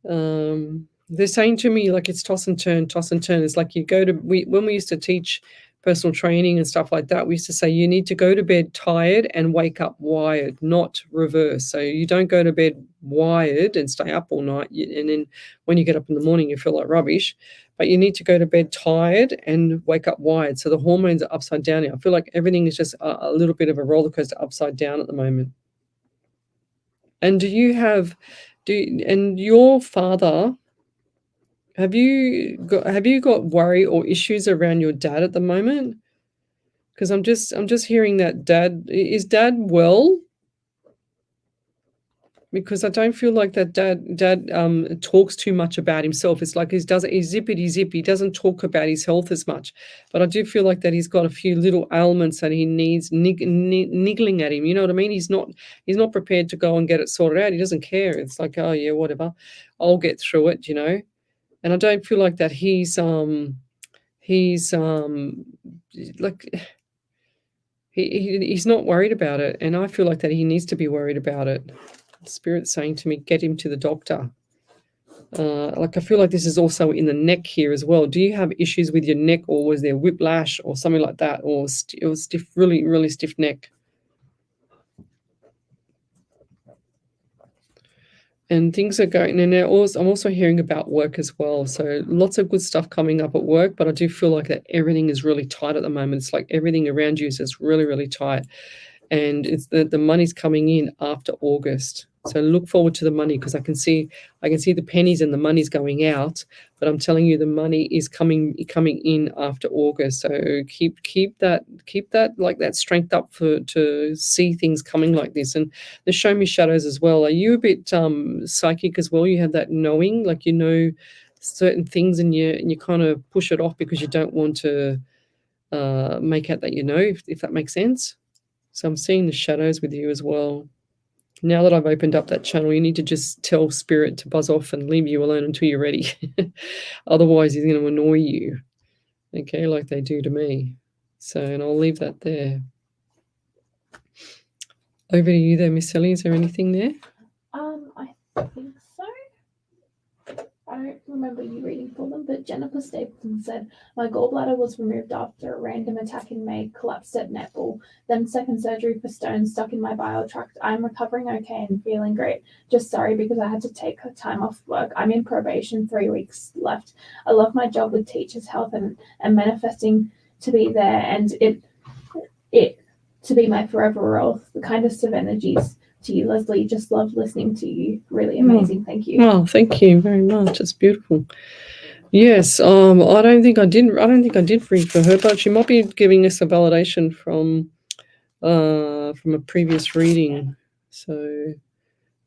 They're saying to me, like, it's toss and turn, toss and turn. It's like you go to, when we used to teach personal training and stuff like that, we used to say you need to go to bed tired and wake up wired, not reverse. So you don't go to bed wired and stay up all night, and then when you get up in the morning you feel like rubbish, but you need to go to bed tired and wake up wired. So the hormones are upside down here. I feel like everything is just a little bit of a roller coaster upside down at the moment. And and your father, have you got worry or issues around your dad at the moment? Because I'm just hearing that is dad well? Because I don't feel like that dad talks too much about himself. It's like he's zippity zip. He doesn't talk about his health as much. But I do feel like that he's got a few little ailments that he needs niggling at him. You know what I mean? He's not prepared to go and get it sorted out. He doesn't care. It's like, oh yeah, whatever, I'll get through it, you know. And I don't feel like that he's not worried about it, and I feel like that he needs to be worried about it. Spirit's saying to me, get him to the doctor. Like I feel like this is also in the neck here as well. Do you have issues with your neck, or was there whiplash or something like that, or it was stiff, really, really stiff neck? And things are going, and I'm also hearing about work as well. So lots of good stuff coming up at work, but I do feel like that everything is really tight at the moment. It's like everything around you is just really, really tight. And it's the money's coming in after August. So look forward to the money, because I can see the pennies and the money's going out, but I'm telling you the money is coming in after August. So keep that like that strength up to see things coming like this. And they show me shadows as well. Are you a bit psychic as well? You have that knowing, like you know certain things, and you kind of push it off because you don't want to make out that you know, if that makes sense. So I'm seeing the shadows with you as well. Now that I've opened up that channel, you need to just tell Spirit to buzz off and leave you alone until you're ready. Otherwise, he's going to annoy you, okay, like they do to me. So, and I'll leave that there. Over to you there, Miss Sally. Is there anything there? I think so. I don't remember you reading for them, but Jennifer Stapleton said, my gallbladder was removed after a random attack in May, collapsed at netball, then second surgery for stones stuck in my bile tract. I'm recovering okay and feeling great. Just sorry because I had to take time off work. I'm in probation, 3 weeks left. I love my job with Teachers Health and manifesting to be there, and it to be my forever role. The kindest of energies to you, Lesley. Just love listening to you. Really amazing. Thank you. Oh, thank you very much. It's beautiful. Yes. I don't think I did read for her, but she might be giving us a validation from a previous reading. So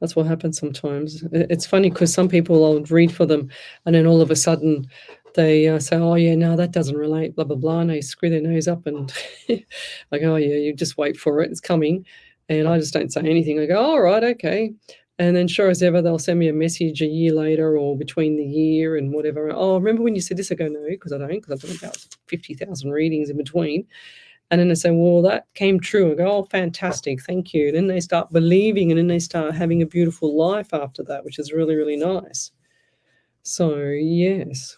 that's what happens sometimes. It's funny because some people, I'll read for them, and then all of a sudden they say, oh yeah, no, that doesn't relate, blah blah blah, and they screw their nose up and like, oh yeah, you just wait for it, it's coming. And I just don't say anything. I go, all right, okay. And then sure as ever, they'll send me a message a year later or between the year and whatever. Oh, remember when you said this? I go, no, because I don't, because I've done about 50,000 readings in between. And then they say, well, that came true. I go, oh, fantastic, thank you. Then they start believing, and then they start having a beautiful life after that, which is really, really nice. So, yes.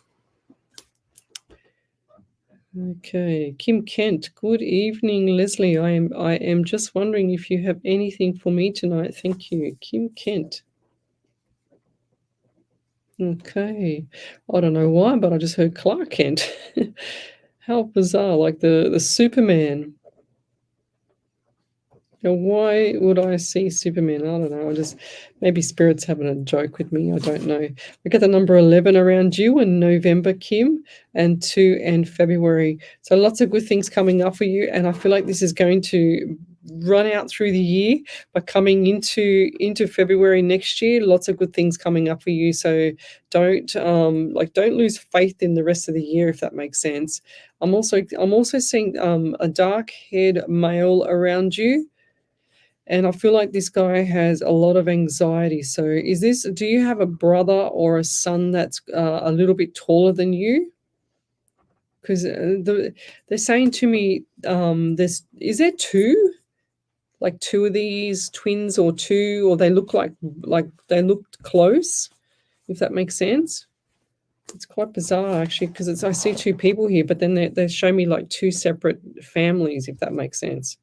Okay, Kim Kent. Good evening, Leslie. I am just wondering if you have anything for me tonight. Thank you, Kim Kent. Okay, I don't know why, but I just heard Clark Kent. How bizarre, like the Superman. Now, why would I see Superman? I don't know. I just, maybe Spirit's having a joke with me. I don't know. We get the number 11 around you in November, Kim, and 2 in February. So lots of good things coming up for you. And I feel like this is going to run out through the year, but coming into February next year, lots of good things coming up for you. So don't lose faith in the rest of the year, if that makes sense. I'm also seeing a dark-haired male around you. And I feel like this guy has a lot of anxiety. So do you have a brother or a son that's a little bit taller than you? Because they're saying to me, is there two? Like two of these twins, or two, or they look like they looked close, if that makes sense. It's quite bizarre, actually, because I see two people here, but then they show me like two separate families, if that makes sense.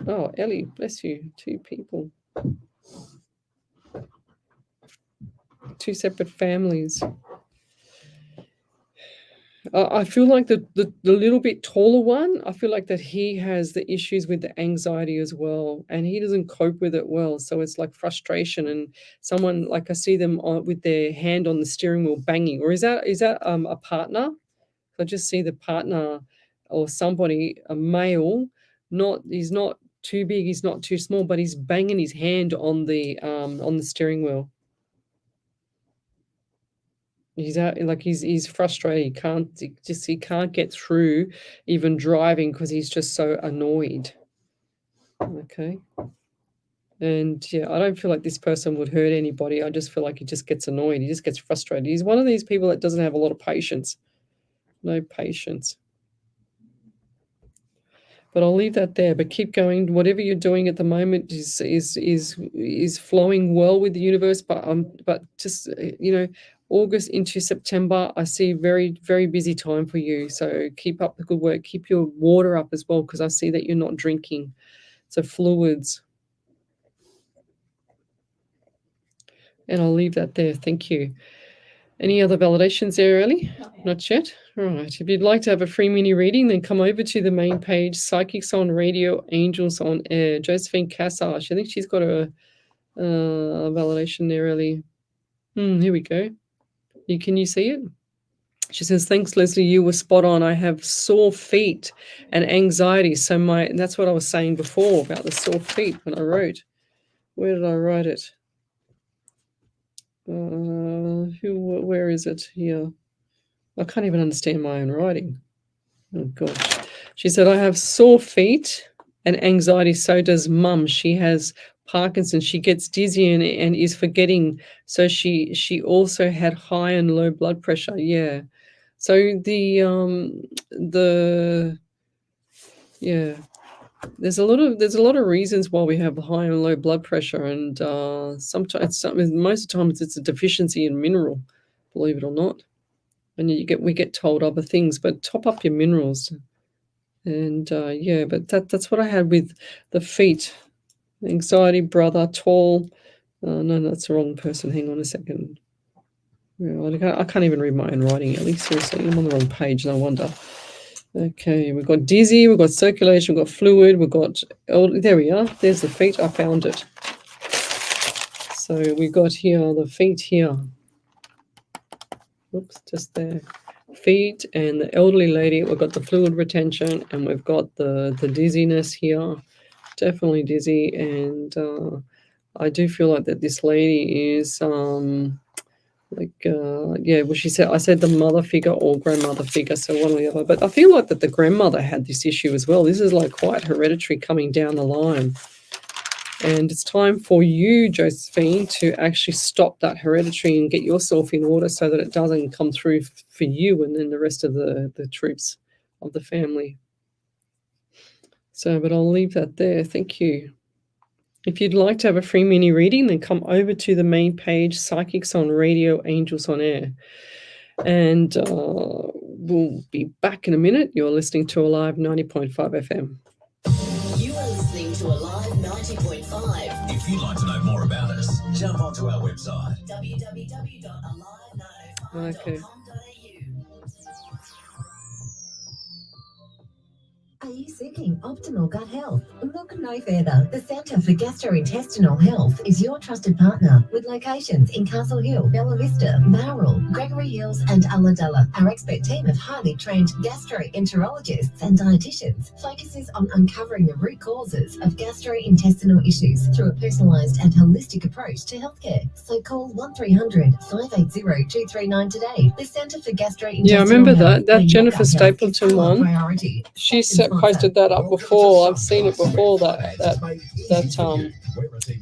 Oh, Ellie, bless you. Two people. Two separate families. I feel like the little bit taller one, I feel like that he has the issues with the anxiety as well, and he doesn't cope with it well. So it's like frustration, and someone, like I see them with their hand on the steering wheel banging. Or is that a partner? I just see the partner or somebody, a male. He's not too big, he's not too small, but he's banging his hand on the steering wheel. He's frustrated. He can't get through even driving because he's just so annoyed. Okay. And yeah, I don't feel like this person would hurt anybody. I just feel like he just gets annoyed. He just gets frustrated. He's one of these people that doesn't have a lot of patience. No patience. But I'll leave that there. But keep going. Whatever you're doing at the moment is flowing well with the universe. But just August into September, I see very, very busy time for you. So keep up the good work. Keep your water up as well, because I see that you're not drinking. So fluids. And I'll leave that there. Thank you. Any other validations there, Ellie? Not yet. All right. If you'd like to have a free mini reading, then come over to the main page, Psychics on Radio, Angels on Air. Josephine Cassage. I think she's got a validation there, Ellie. Here we go. Can you see it? She says, thanks, Leslie. You were spot on. I have sore feet and anxiety. And that's what I was saying before about the sore feet when I wrote. Where did I write it? Where is it? Here. I can't even understand my own writing. Oh, gosh. She said, I have sore feet and anxiety. So does Mum. She has Parkinson's. She gets dizzy and is forgetting. So she also had high and low blood pressure. Yeah. So there's a lot of reasons why we have high and low blood pressure, and most of the times it's a deficiency in mineral, believe it or not. And we get told other things, but top up your minerals. And but that's what I had with the feet. Anxiety, brother, tall. No, that's the wrong person. Hang on a second. I can't even read my own writing, Ellie. Seriously, I'm on the wrong page, no wonder. Okay, we've got dizzy, we've got circulation, we've got fluid, we've got... there we are. There's the feet. I found it. So we've got here, the feet here. Oops, just there. Feet and the elderly lady. We've got the fluid retention, and we've got the dizziness here. Definitely dizzy. And I do feel like that this lady is... she said, I said the mother figure or grandmother figure, so one or the other. But I feel like that the grandmother had this issue as well. This is like quite hereditary coming down the line. And it's time for you, Josephine, to actually stop that hereditary and get yourself in order so that it doesn't come through for you and then the rest of the troops of the family. So, but I'll leave that there. Thank you. If you'd like to have a free mini reading, then come over to the main page, Psychics on Radio, Angels on Air. And we'll be back in a minute. You're listening to Alive 90.5 FM. You are listening to Alive 90.5. If you'd like to know more about us, jump onto our website. www.alive905.com.au. Okay. Are you seeking optimal gut health? Look no further. The Centre for Gastrointestinal Health is your trusted partner with locations in Castle Hill, Bella Vista, Bowral, Gregory Hills and Ulladulla. Our expert team of highly trained gastroenterologists and dietitians focuses on uncovering the root causes of gastrointestinal issues through a personalised and holistic approach to healthcare. So call 1300 580 239 today. The Centre for Gastrointestinal Yeah, I remember Health, where that your Jennifer gut health is Stapleton our one. priority. She posted that up before. I've seen it before, that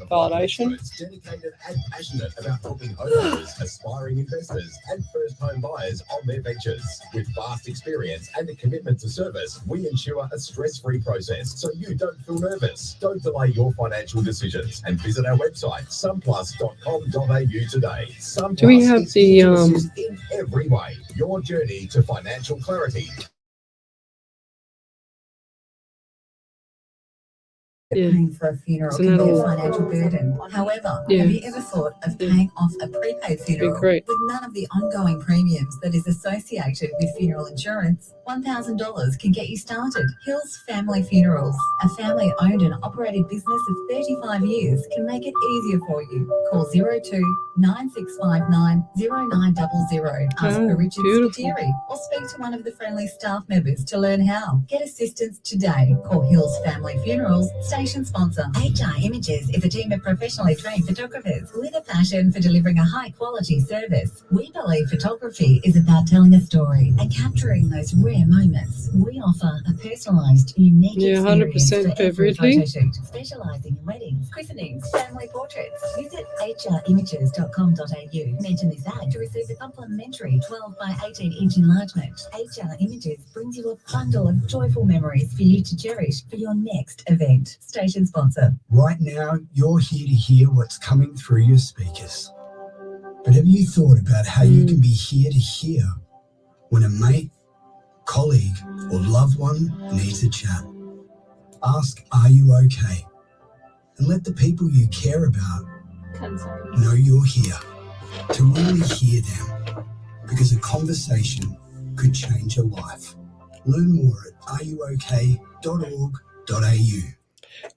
validation. Dedicated and passionate about helping homeowners, aspiring investors, and first home buyers on their ventures. With vast experience and a commitment to service, we ensure a stress-free process so you don't feel nervous. Don't delay your financial decisions and visit our website, sunplus.com.au today. Sunplus Do we have is here to the assist in every way. Your journey to financial clarity. Yeah. Paying for a funeral Isn't can that be a all? financial burden. However, Yeah. have you ever thought of paying off a prepaid funeral great. with none of the ongoing premiums that is associated with funeral insurance? $1,000 can get you started. Hills Family Funerals, a family-owned and operated business of 35 years, can make it easier for you. Call 02-9659-0900. Ask Oh, for Richard beautiful. Scuderi or speak to one of the friendly staff members to learn how. Get assistance today. Call Hills Family Funerals, station sponsor. HR Images is a team of professionally trained photographers with a passion for delivering a high-quality service. We believe photography is about telling a story and capturing those rare moments. We offer a personalised, unique Yeah, experience 100% for every Beverly. photo shoot, specialising in weddings, christenings, family portraits. Visit hrimages.com.au. Mention this ad to receive a complimentary 12 by 18-inch enlargement. HR Images brings you a bundle of joyful memories for you to cherish for your next event. Station sponsor. Right now, you're here to hear what's coming through your speakers. But have you thought about how you can be here to hear when a mate, colleague, or loved one needs a chat? Ask, are you okay? And let the people you care about know you're here to really hear them, because a conversation could change a life. Learn more at areyouok.org.au.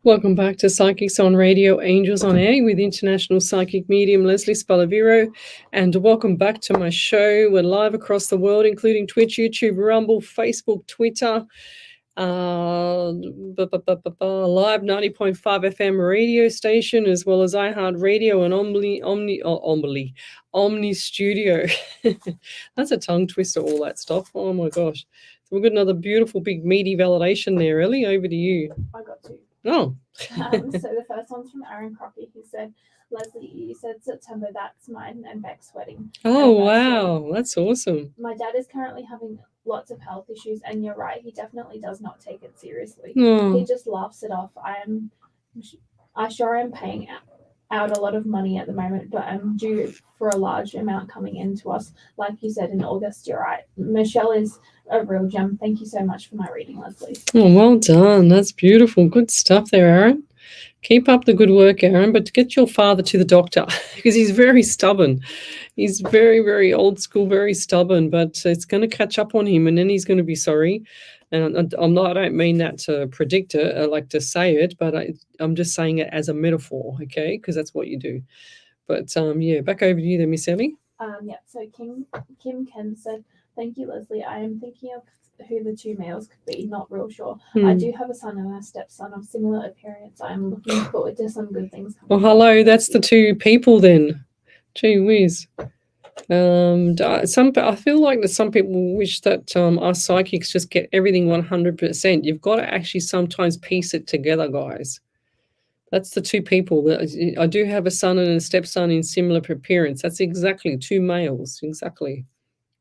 Welcome back to Psychics on Radio, Angels on Air with International Psychic Medium Lesley Spaliviero, and welcome back to my show. We're live across the world, including Twitch, YouTube, Rumble, Facebook, Twitter, Live 90.5 FM radio station, as well as iHeartRadio and Omni Studio. That's a tongue twister, all that stuff. Oh my gosh. So we've got another beautiful, big, meaty validation there, Ellie. Over to you. I got two. Oh. So the first one's from Aaron Crockett. He said, Lesley, you said September, that's mine and Beck's wedding. Oh, wow. That's awesome. My dad is currently having lots of health issues, and you're right, he definitely does not take it seriously. Oh. He just laughs it off. I sure am paying out a lot of money at the moment, but I'm due for a large amount coming into us. Like you said, in August, you're right. Michelle is a real gem. Thank you so much for my reading, Lesley. Oh, well done. That's beautiful. Good stuff there, Aaron. Keep up the good work, Aaron, but get your father to the doctor because he's very stubborn. He's very, very old school, very stubborn, but it's going to catch up on him and then he's going to be sorry. And I don't mean that to predict it, I like to say it, but I'm just saying it as a metaphor, okay? Because that's what you do. But yeah, back over to you then, Miss Ellie. So Kim Ken said, thank you, Lesley. I am thinking of who the two males could be, not real sure. I do have a son and a stepson of similar appearance. I am looking forward to some good things coming. Well, hello, that's the two people then. Gee whiz. I feel like that some people wish that us psychics just get everything 100%. You've got to actually sometimes piece it together, guys. That's the two people. I do have a son and a stepson in similar appearance. That's exactly two males, exactly.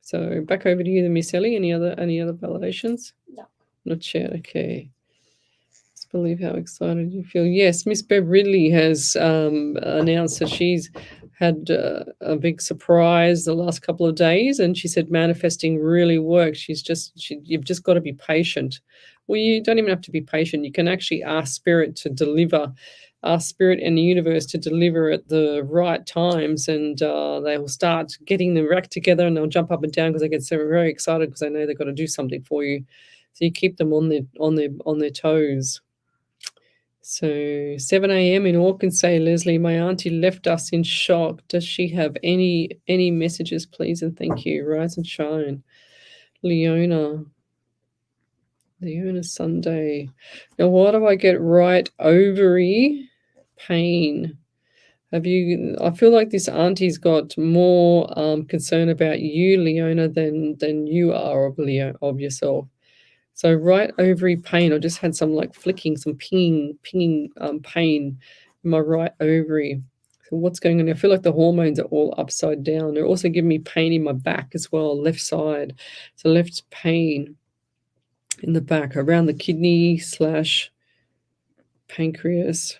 So back over to you, Miss Ellie. Any other validations? No. Not yet. Okay. Just believe how excited you feel. Yes, Miss Bev Ridley has announced that she's had a big surprise the last couple of days, and she said manifesting really works. You've just got to be patient. Well, you don't even have to be patient. You can actually ask Spirit to deliver, ask Spirit and the universe to deliver at the right times, and they will start getting them back together, and they'll jump up and down because they get so very excited because they know they've got to do something for you. So you keep them on their toes. So 7 a.m. in Auckland, Leslie, my auntie left us in shock. Does she have any messages, please? And thank you. Rise and shine. Leona Sunday. Now, why do I get right ovary pain? I feel like this auntie's got more concern about you, Leona, than you are of yourself. So right ovary pain, I just had some like flicking, some pinging pain in my right ovary. So what's going on? I feel like the hormones are all upside down. They're also giving me pain in my back as well, left side. So left pain in the back, around the kidney / pancreas.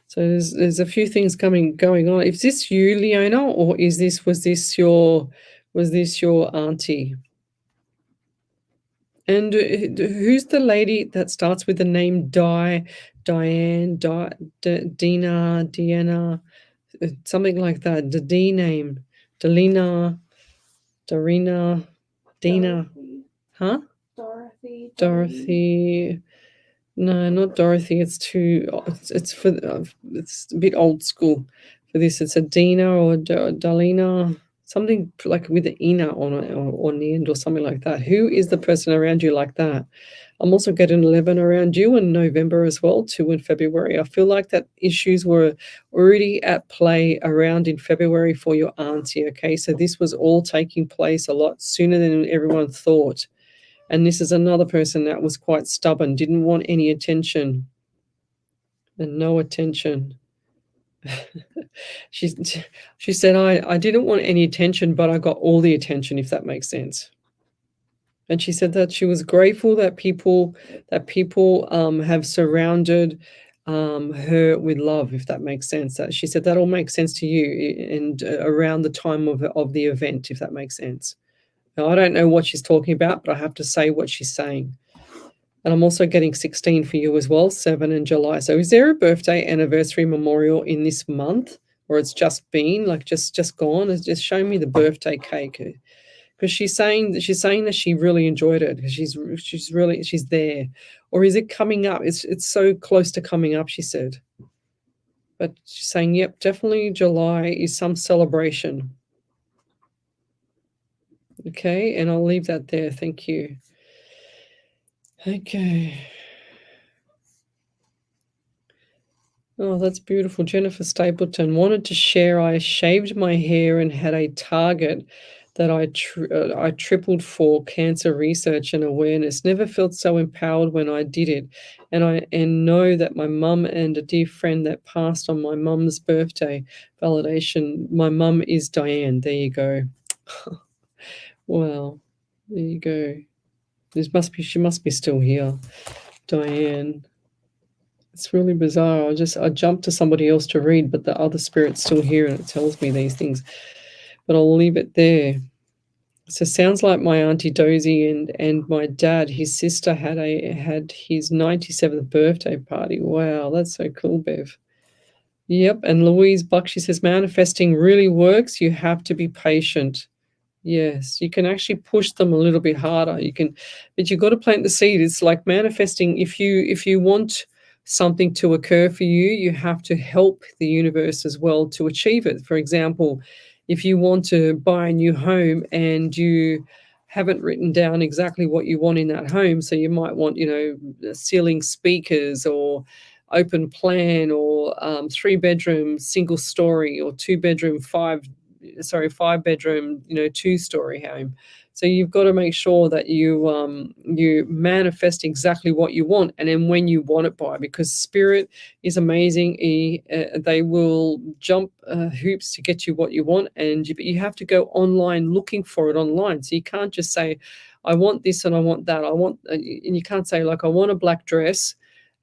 So there's a few things going on. Is this you, Leona, or was this your auntie? And who's the lady that starts with the name Diane, Dina, Deanna, something like that? The D name, Delina, Darina, Dina, huh? Dorothy. No, not Dorothy. It's a bit old school for this. It's a Dina or Dalina. Something like with the ina on the end or something like that. Who is the person around you like that? I'm also getting 11 around you in November as well, 2 in February. I feel like that issues were already at play around in February for your auntie, okay? So this was all taking place a lot sooner than everyone thought. And this is another person that was quite stubborn, didn't want any attention and no attention. She said, I didn't want any attention, but I got all the attention, if that makes sense. And she said that she was grateful that people have surrounded her with love, if that makes sense. She said that all makes sense to you and around the time of the event, if that makes sense. Now, I don't know what she's talking about, but I have to say what she's saying. And I'm also getting 16 for you as well, 7 in July. So is there a birthday, anniversary, memorial in this month? Or it's just been, like just gone? It's just show me the birthday cake. Because she's saying that she really enjoyed it. Because she's there. Or is it coming up? It's so close to coming up, she said. But she's saying, yep, definitely July is some celebration. Okay, and I'll leave that there. Thank you. Okay. Oh, that's beautiful. Jennifer Stapleton wanted to share. I shaved my hair and had a target that I tripled for cancer research and awareness. Never felt so empowered when I did it. And know that my mum and a dear friend that passed on my mum's birthday validation. My mum is Diane. There you go. Well, there you go. She must be still here, Diane. It's really bizarre. I jumped to somebody else to read, but the other spirit's still here and it tells me these things. But I'll leave it there. So sounds like my Auntie Dozy and my dad, his sister had his 97th birthday party. Wow, that's so cool, Bev. Yep, and Louise Buck, she says manifesting really works. You have to be patient. Yes, you can actually push them a little bit harder. But you've got to plant the seed. It's like manifesting. If you want something to occur for you, you have to help the universe as well to achieve it. For example, if you want to buy a new home and you haven't written down exactly what you want in that home, so you might want, ceiling speakers or open plan or 3-bedroom single story or 2-bedroom 5 5-bedroom, 2-story home. So you've got to make sure that you manifest exactly what you want, and then when you want it by, because spirit is amazing. They will jump hoops to get you what you want, but you have to go online looking for it online. So you can't just say, I want this and I want that. And you can't say, like, I want a black dress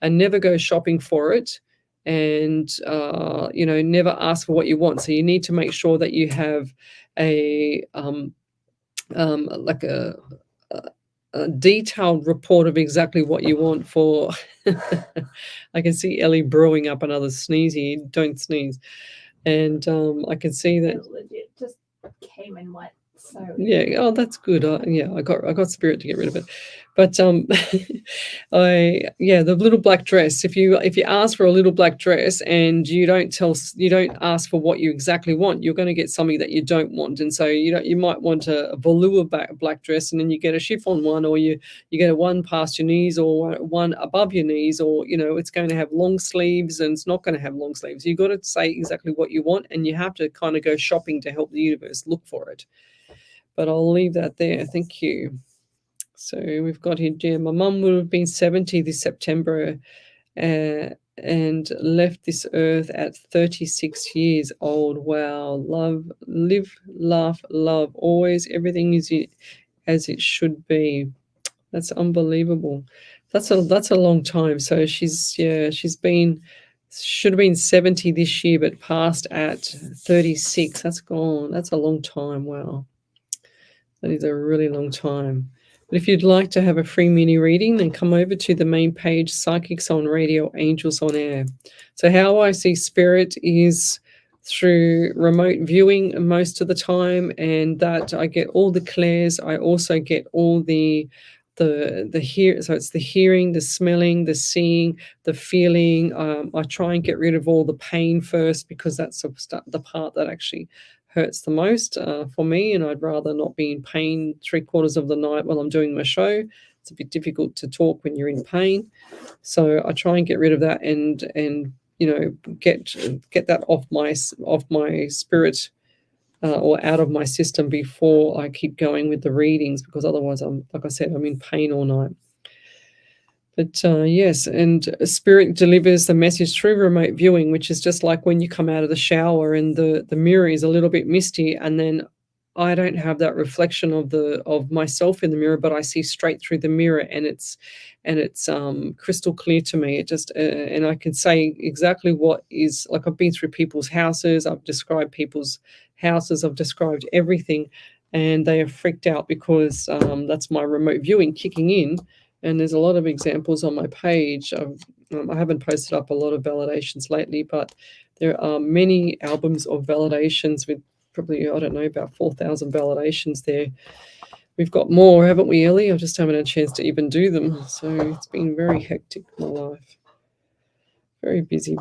and never go shopping for it, and never ask for what you want. So you need to make sure that you have like a detailed report of exactly what you want for. I can see Ellie brewing up another sneeze here. Don't sneeze. And I can see that It legit just came in wet. So yeah. Oh, that's good. I got spirit to get rid of it. But the little black dress. If you ask for a little black dress and you don't ask for what you exactly want, you're going to get something that you don't want. And so you might want a velour black dress, and then you get a chiffon one, or you get a one past your knees, or one above your knees, or it's going to have long sleeves and it's not going to have long sleeves. You've got to say exactly what you want, and you have to kind of go shopping to help the universe look for it. But I'll leave that there. Thank you. So we've got here, dear, my mum would have been 70 this September and left this earth at 36 years old. Wow. Love, live, laugh, love. Always everything is as it should be. That's unbelievable. That's a long time. So should have been 70 this year, but passed at 36. That's gone. That's a long time. Wow. That is a really long time. But if you'd like to have a free mini reading, then come over to the main page, Psychics on Radio, Angels on Air. So how I see spirit is through remote viewing most of the time, and that I get all the clairs. I also get all the hear. So it's the hearing, the smelling, the seeing, the feeling. I try and get rid of all the pain first, because that's the part that actually hurts the most for me, and I'd rather not be in pain 3/4 of the night while I'm doing my show. It's a bit difficult to talk when you're in pain, so I try and get rid of that and get that off my spirit or out of my system before I keep going with the readings, because otherwise I'm in pain all night. But yes, and spirit delivers the message through remote viewing, which is just like when you come out of the shower and the mirror is a little bit misty, and then I don't have that reflection of myself in the mirror, but I see straight through the mirror, and it's crystal clear to me. It just and I can say exactly what is, like, I've been through people's houses, I've described people's houses, I've described everything, and they are freaked out because that's my remote viewing kicking in. And there's a lot of examples on my page. I haven't posted up a lot of validations lately, but there are many albums of validations with probably, I don't know, about 4,000 validations there. We've got more, haven't we, Ellie? I just haven't had a chance to even do them. So it's been very hectic in my life. Very busy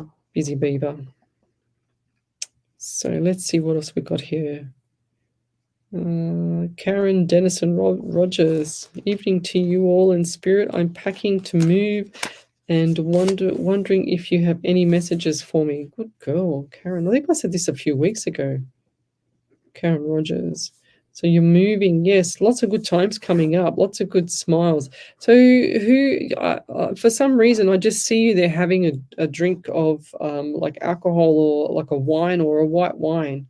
beaver. So let's see what else we got here. Karen Dennison Rogers, evening to you all in spirit. I'm packing to move and wondering if you have any messages for me. Good girl, Karen. I think I said this a few weeks ago. Karen Rogers. So you're moving. Yes, lots of good times coming up, lots of good smiles. So for some reason, I just see you there having a drink of like alcohol, or like a wine, or a white wine.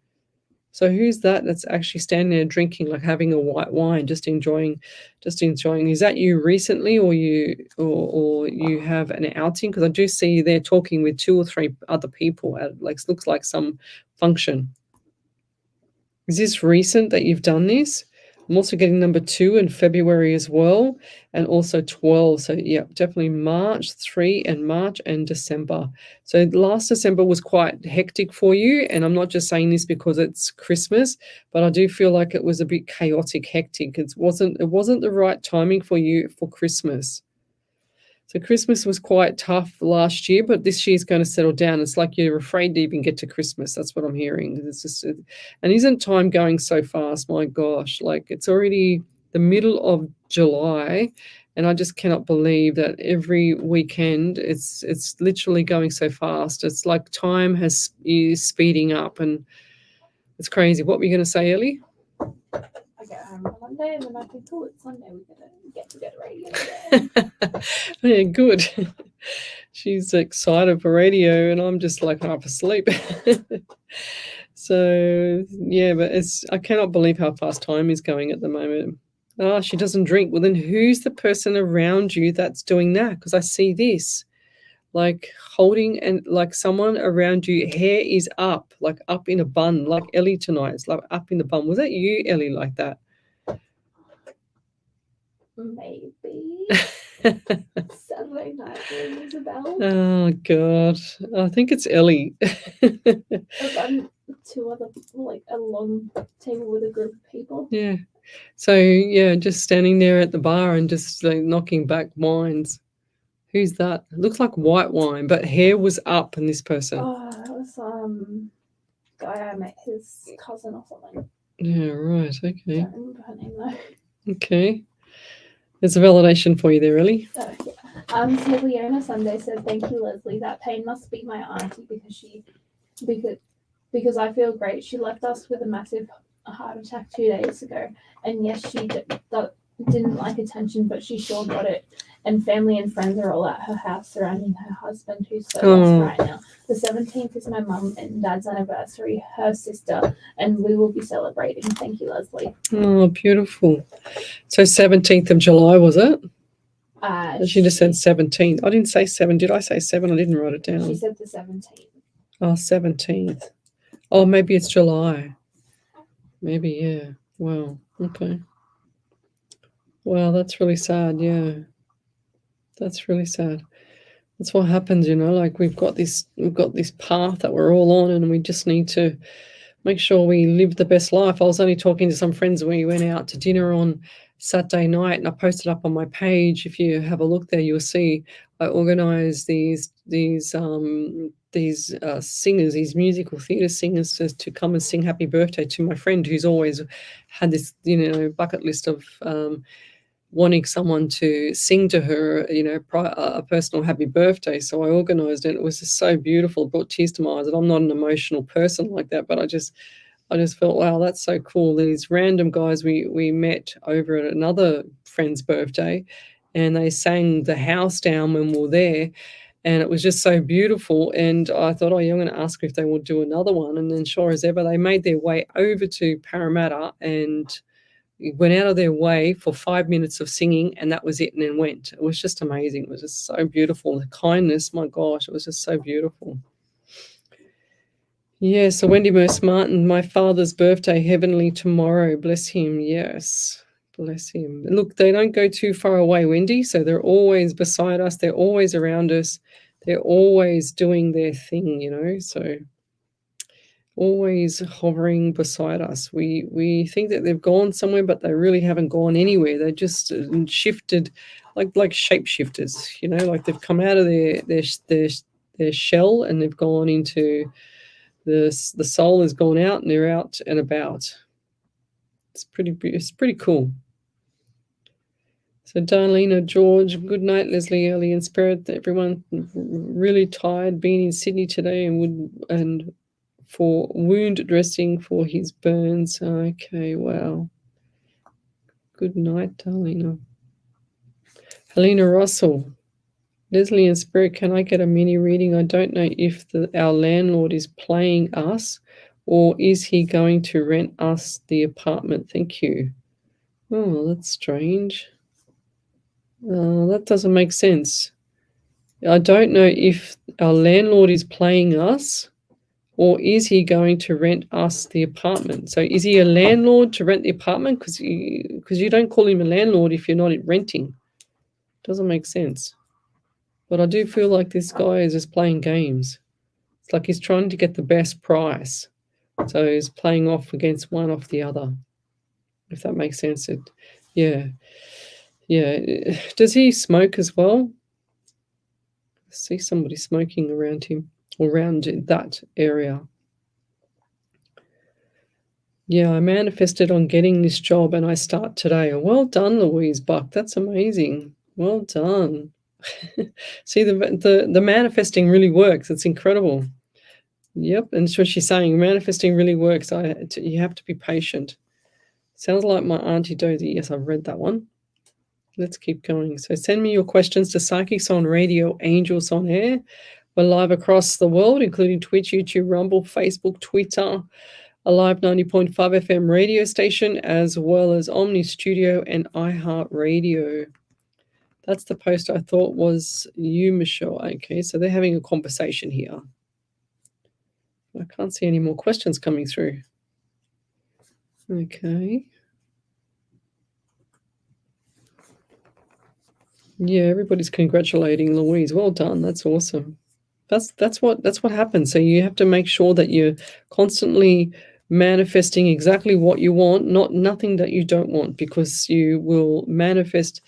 So who's that that's actually standing there drinking, like having a white wine, just enjoying? Is that you recently, or you have an outing? Because I do see you there talking with 2 or 3 other people at, like, looks like some function. Is this recent that you've done this? I'm also getting number 2 in February as well, and also 12. So yeah, definitely March 3 and March and December. So last December was quite hectic for you, and I'm not just saying this because it's Christmas, but I do feel like it was a bit chaotic, hectic. It wasn't the right timing for you for Christmas. So Christmas was quite tough last year, but this year's going to settle down. It's like you're afraid to even get to Christmas. That's what I'm hearing. It's just, and isn't time going so fast? My gosh, like, it's already the middle of July, and I just cannot believe that every weekend it's literally going so fast. It's like time is speeding up, and It's crazy. What were you going to say, Ellie? I get home on Monday and then I think, oh, it's Sunday. We're going to get to radio again. Yeah, good. She's excited for radio, and I'm just like half asleep. So yeah, but I cannot believe how fast time is going at the moment. Oh, she doesn't drink. Well, then who's the person around you that's doing that? Because I see this, like holding and like someone around you, hair is up, like up in a bun, like Ellie tonight. It's like up in the bun. Was that you, Ellie, like that? Maybe. Saturday night with Isabel. Oh God, I think it's Ellie. I've gotten 2 other people, like a long table with a group of people. Yeah. So yeah, just standing there at the bar and just like knocking back wines. Who's that? It looks like white wine, but hair was up in this person. Oh, it was guy I met, his cousin or something. Yeah, right. Okay. Don't remember her name though. Okay. There's a validation for you there, Ellie. Oh, yeah. So Leona Sunday said, "Thank you, Leslie. That pain must be my auntie because I feel great. She left us with a massive heart attack 2 days ago, and yes, she didn't like attention, but she sure got it. And family and friends are all at her house surrounding her husband, who's so lost right now. The 17th is my mum and dad's anniversary, her sister, and we will be celebrating. Thank you, Leslie." Oh, beautiful. So 17th of July, was it? She just said 17th. I didn't say 7. Did I say 7? I didn't write it down. She said the 17th. Oh, 17th. Oh, maybe it's July. Maybe, yeah. Wow. Okay. Wow, that's really sad. Yeah. That's really sad. That's what happens, like we've got this path that we're all on, and we just need to make sure we live the best life. I was only talking to some friends when we went out to dinner on Saturday night, and I posted up on my page. If you have a look there, you'll see I organized these singers, these musical theatre singers to come and sing happy birthday to my friend who's always had this, bucket list of wanting someone to sing to her, a personal happy birthday. So I organized it. It was just so beautiful. It brought tears to my eyes. And I'm not an emotional person like that, but I just felt, wow, that's so cool. These random guys we met over at another friend's birthday, and they sang the house down when we were there. And it was just so beautiful. And I thought, I'm going to ask if they would do another one. And then sure as ever, they made their way over to Parramatta and went out of their way for 5 minutes of singing, and that was it, and then went. It was just amazing. It was just so beautiful. The kindness, my gosh, it was just so beautiful. Yeah, so Wendy Merce Martin, my father's birthday, heavenly tomorrow. Bless him. Yes, bless him. Look, they don't go too far away, Wendy, so they're always beside us. They're always around us. They're always doing their thing, so always hovering beside us. We think that they've gone somewhere, but they really haven't gone anywhere. They just shifted, like shapeshifters. Like they've come out of their shell and they've gone into the soul has gone out and they're out and about. It's pretty cool. So Darlena George, good night, Leslie, Ellie, and Spirit. Everyone really tired being in Sydney today and for wound dressing for his burns. Okay, wow. Good night, Darlena. Helena Russell. Leslie and Spirit, can I get a mini reading? I don't know if our landlord is playing us or is he going to rent us the apartment? Thank you. Oh, that's strange. That doesn't make sense. I don't know if our landlord is playing us or is he going to rent us the apartment? So is he a landlord to rent the apartment? Because you don't call him a landlord if you're not renting. Doesn't make sense. But I do feel like this guy is just playing games. It's like he's trying to get the best price. So he's playing off against one off the other, if that makes sense. Yeah. Does he smoke as well? I see somebody smoking around him. Around that area. Yeah, I manifested on getting this job and I start today. Well done, Louise Buck. That's amazing. Well done. See, the manifesting really works. It's incredible. Yep, and so she's saying manifesting really works. You have to be patient. Sounds like my Auntie Dozy. Yes, I've read that one. Let's keep going. So send me your questions to Psychics on Radio, Angels on Air. We're live across the world, including Twitch, YouTube, Rumble, Facebook, Twitter, a live 90.5 FM radio station, as well as Omni Studio and iHeartRadio. That's the post I thought was you, Michelle. Okay, so they're having a conversation here. I can't see any more questions coming through. Okay. Yeah, everybody's congratulating Louise. Well done. That's awesome. That's what happens. So you have to make sure that you're constantly manifesting exactly what you want, nothing that you don't want, because you will manifest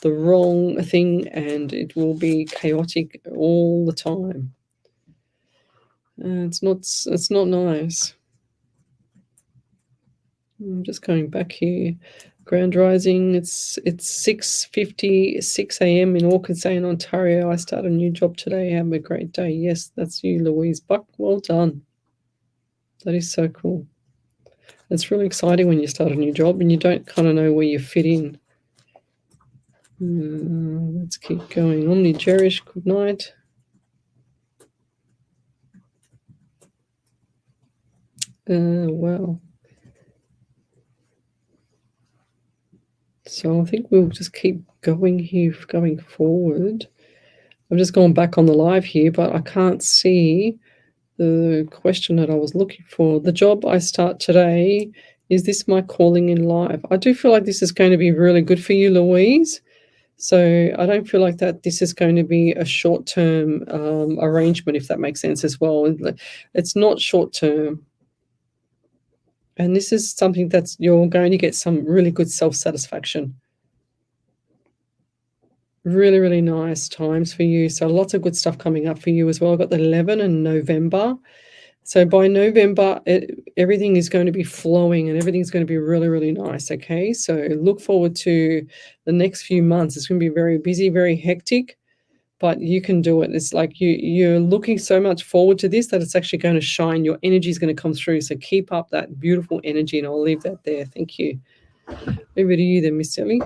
the wrong thing and it will be chaotic all the time. It's not nice. I'm just going back here. Grand Rising, it's 6:56 a.m. in Auckland, Ontario. I start a new job today. Have a great day. Yes, that's you, Louise Buck. Well done. That is so cool. It's really exciting when you start a new job and you don't kind of know where you fit in. Let's keep going. Omni Jerish, good night. Wow. So I think we'll just keep going here, going forward. I've just gone back on the live here, but I can't see the question that I was looking for. The job I start today, is this my calling in life? I do feel like this is going to be really good for you, Louise. So I don't feel like that this is going to be a short-term arrangement, if that makes sense as well. It's not short-term. And this is something that's you're going to get some really good self-satisfaction. Really, really nice times for you. So lots of good stuff coming up for you as well. I've got the 11 in November. So by November, everything is going to be flowing and everything's going to be really, really nice, okay? So look forward to the next few months. It's going to be very busy, very hectic, but you can do it. It's like you're looking so much forward to this that it's actually going to shine. Your energy is going to come through. So keep up that beautiful energy, and I'll leave that there. Thank you. Over to you then, Miss Ellie.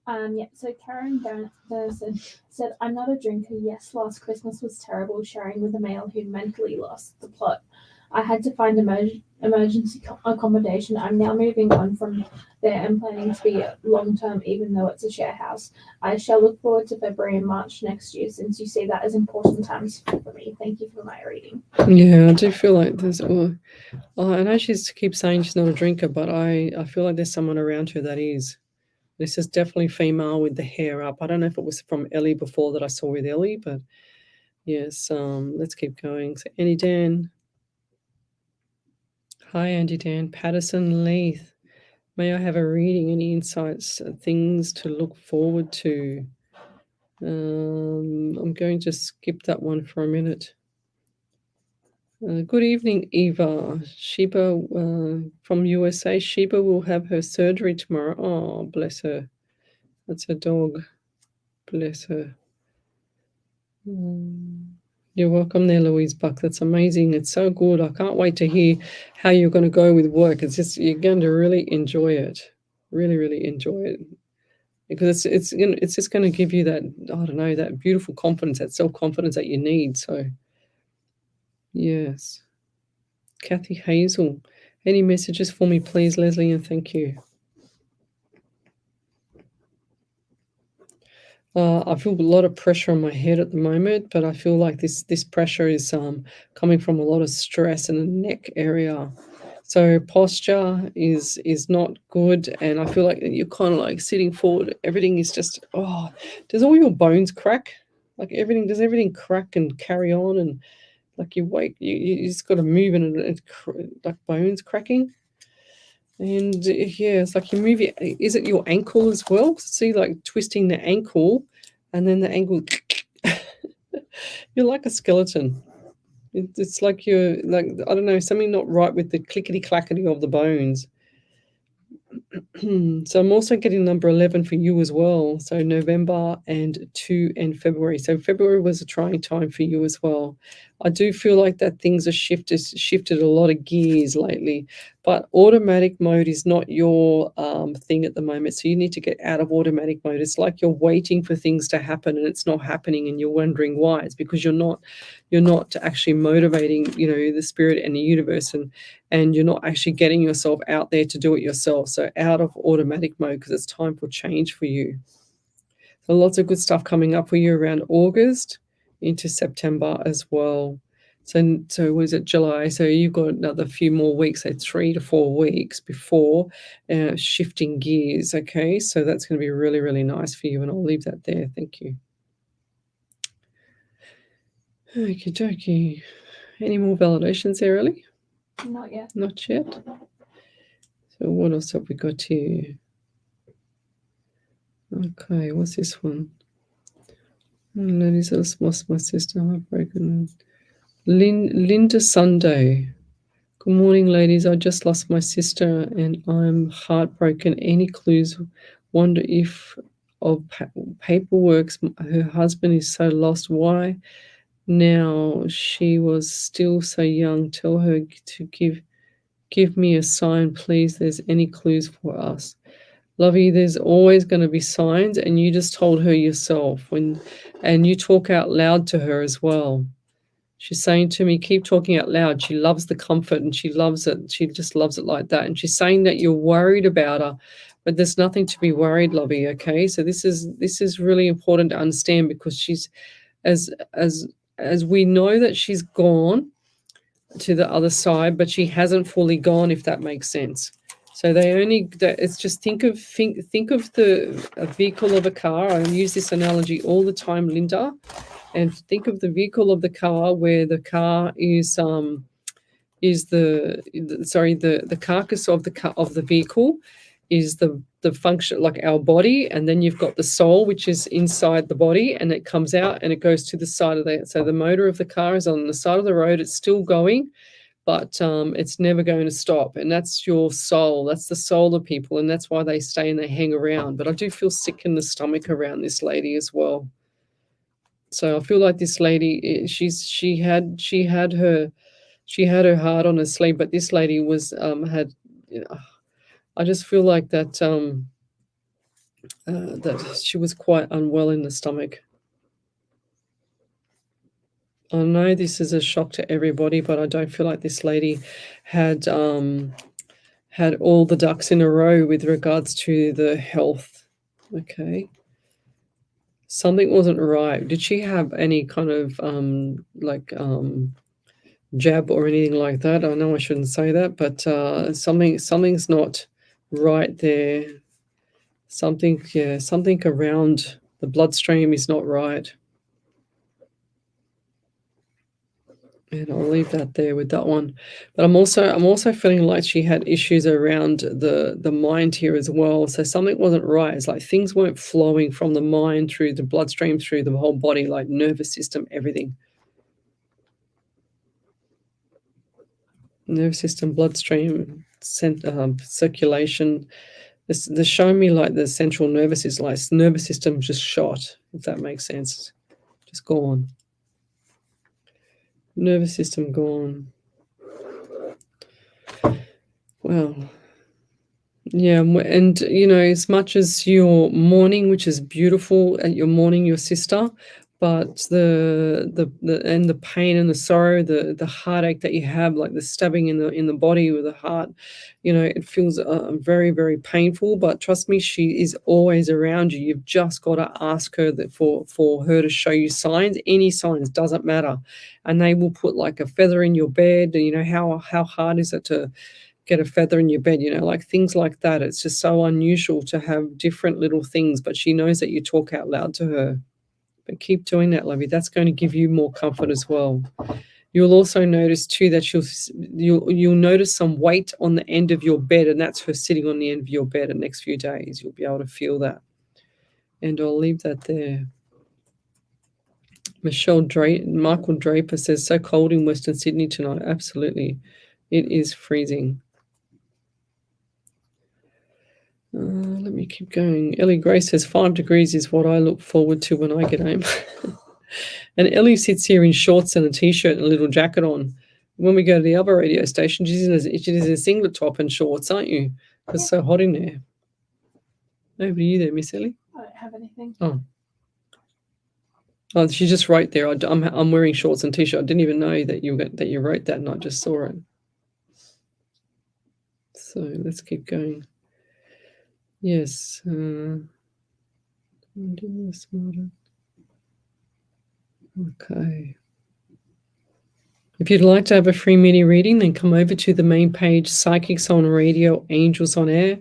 Yeah, so Karen Bernson said, I'm not a drinker. Yes, last Christmas was terrible, sharing with a male who mentally lost the plot. I had to find emergency accommodation. I'm now moving on from there and planning to be long-term, even though it's a share house. I shall look forward to February and March next year, since you see that as important times for me. Thank you for my reading. Yeah, I do feel like there's... I know she keeps saying she's not a drinker, but I feel like there's someone around her that is. This is definitely female with the hair up. I don't know if it was from Ellie before that I saw with Ellie, but yes, let's keep going. So Andy Dan. Hi, Andy Dan. Patterson Leith. May I have a reading? Any insights, things to look forward to? I'm going to skip that one for a minute. Good evening, Eva. Sheba from USA. Sheba will have her surgery tomorrow. Oh, bless her. That's her dog. Bless her. You're welcome there, Louise Buck. That's amazing. It's so good. I can't wait to hear how you're going to go with work. It's just you're going to really enjoy it. Really, really enjoy it. Because it's just going to give you that, I don't know, that beautiful confidence, that self-confidence that you need. So yes. Kathy Hazel. Any messages for me, please, Leslie, and thank you. I feel a lot of pressure on my head at the moment, but I feel like this pressure is coming from a lot of stress in the neck area. So posture is not good, and I feel like you're kind of like sitting forward. Everything is just, does all your bones crack? Like does everything crack and carry on? And like you wake, you just got to move and it's like bones cracking. And yeah, it's like you move your, is it your ankle as well? See, like twisting the ankle, and then the ankle, you're like a skeleton. It's like you're like, I don't know, something not right with the clickety-clackety of the bones. So I'm also getting number 11 for you as well. So November and 2 and February. So February was a trying time for you as well. I do feel like that things are shifted a lot of gears lately, but automatic mode is not your thing at the moment. So you need to get out of automatic mode. It's like you're waiting for things to happen and it's not happening and you're wondering why. It's because you're not actually motivating, the spirit and the universe, and you're not actually getting yourself out there to do it yourself. So out of automatic mode, because it's time for change for you. So lots of good stuff coming up for you around August into September as well. So was it July? So you've got another few more weeks, so 3 to 4 weeks before shifting gears. Okay, so that's going to be really, really nice for you, and I'll leave that there. Thank you. Okie dokie. Any more validations there, Ellie? Not yet. Not yet. So what else have we got here? Okay, what's this one? Ladies, I just lost my sister, heartbroken. Linda Sunday. Good morning, ladies. I just lost my sister and I'm heartbroken. Any clues? Wonder if of paperwork. Her husband is so lost. Why now? She was still so young. Tell her to give me a sign, please. There's any clues for us? Lovey, there's always going to be signs, and you just told her yourself and you talk out loud to her as well. She's saying to me, keep talking out loud. She loves the comfort and she loves it. She just loves it like that. And she's saying that you're worried about her, but there's nothing to be worried, Lovey. Okay, so this is really important to understand, because she's as we know that she's gone to the other side, but she hasn't fully gone, if that makes sense. So it's just think of a vehicle of a car. I use this analogy all the time, Linda, and think of the vehicle of the car, where the car is the carcass of the vehicle is the function, like our body, and then you've got the soul, which is inside the body, and it comes out and it goes to the side of so the motor of the car is on the side of the road. It's still going, but it's never going to stop. And that's your soul. That's the soul of people. And that's why they stay and they hang around. But I do feel sick in the stomach around this lady as well. So I feel like this lady, she had her heart on her sleeve, but this lady was, I just feel like that, that she was quite unwell in the stomach. I know this is a shock to everybody, but I don't feel like this lady had all the ducks in a row with regards to the health. Okay. Something wasn't right. Did she have any kind of jab or anything like that? I know I shouldn't say that, but something's not right there. Something around the bloodstream is not right. And I'll leave that there with that one. But I'm also feeling like she had issues around the mind here as well. So something wasn't right. It's like things weren't flowing from the mind through the bloodstream, through the whole body, like nervous system, everything. Nervous system, bloodstream, circulation. They're showing me like the central nervous system just shot, if that makes sense. Just gone. Nervous system gone. Well, yeah, and as much as you're mourning, which is beautiful, and you're mourning your sister, but the pain and the sorrow, the heartache that you have, like the stabbing in the body with the heart, it feels very, very painful. But trust me, she is always around you. You've just got to ask her that for her to show you signs. Any signs, doesn't matter, and they will put like a feather in your bed. How hard is it to get a feather in your bed? Like things like that. It's just so unusual to have different little things. But she knows that you talk out loud to her. But keep doing that, Lovey. That's going to give you more comfort as well. You'll also notice too that you'll notice some weight on the end of your bed, and that's her sitting on the end of your bed the next few days. You'll be able to feel that. And I'll leave that there. Michael Draper says, so cold in Western Sydney tonight. Absolutely. It is freezing. Let me keep going. Ellie Grace says 5 degrees is what I look forward to when I get home. And Ellie sits here in shorts and a t-shirt and a little jacket on. When we go to the other radio station, she's in a singlet top and shorts, aren't you? It's so hot in there. Over to you there, Miss Ellie. I don't have anything. Oh, she just wrote there. I'm wearing shorts and t-shirt. I didn't even know that you wrote that, and I just saw it. So let's keep going. Yes. Okay. If you'd like to have a free mini reading, then come over to the main page, Psychics on Radio, Angels on Air.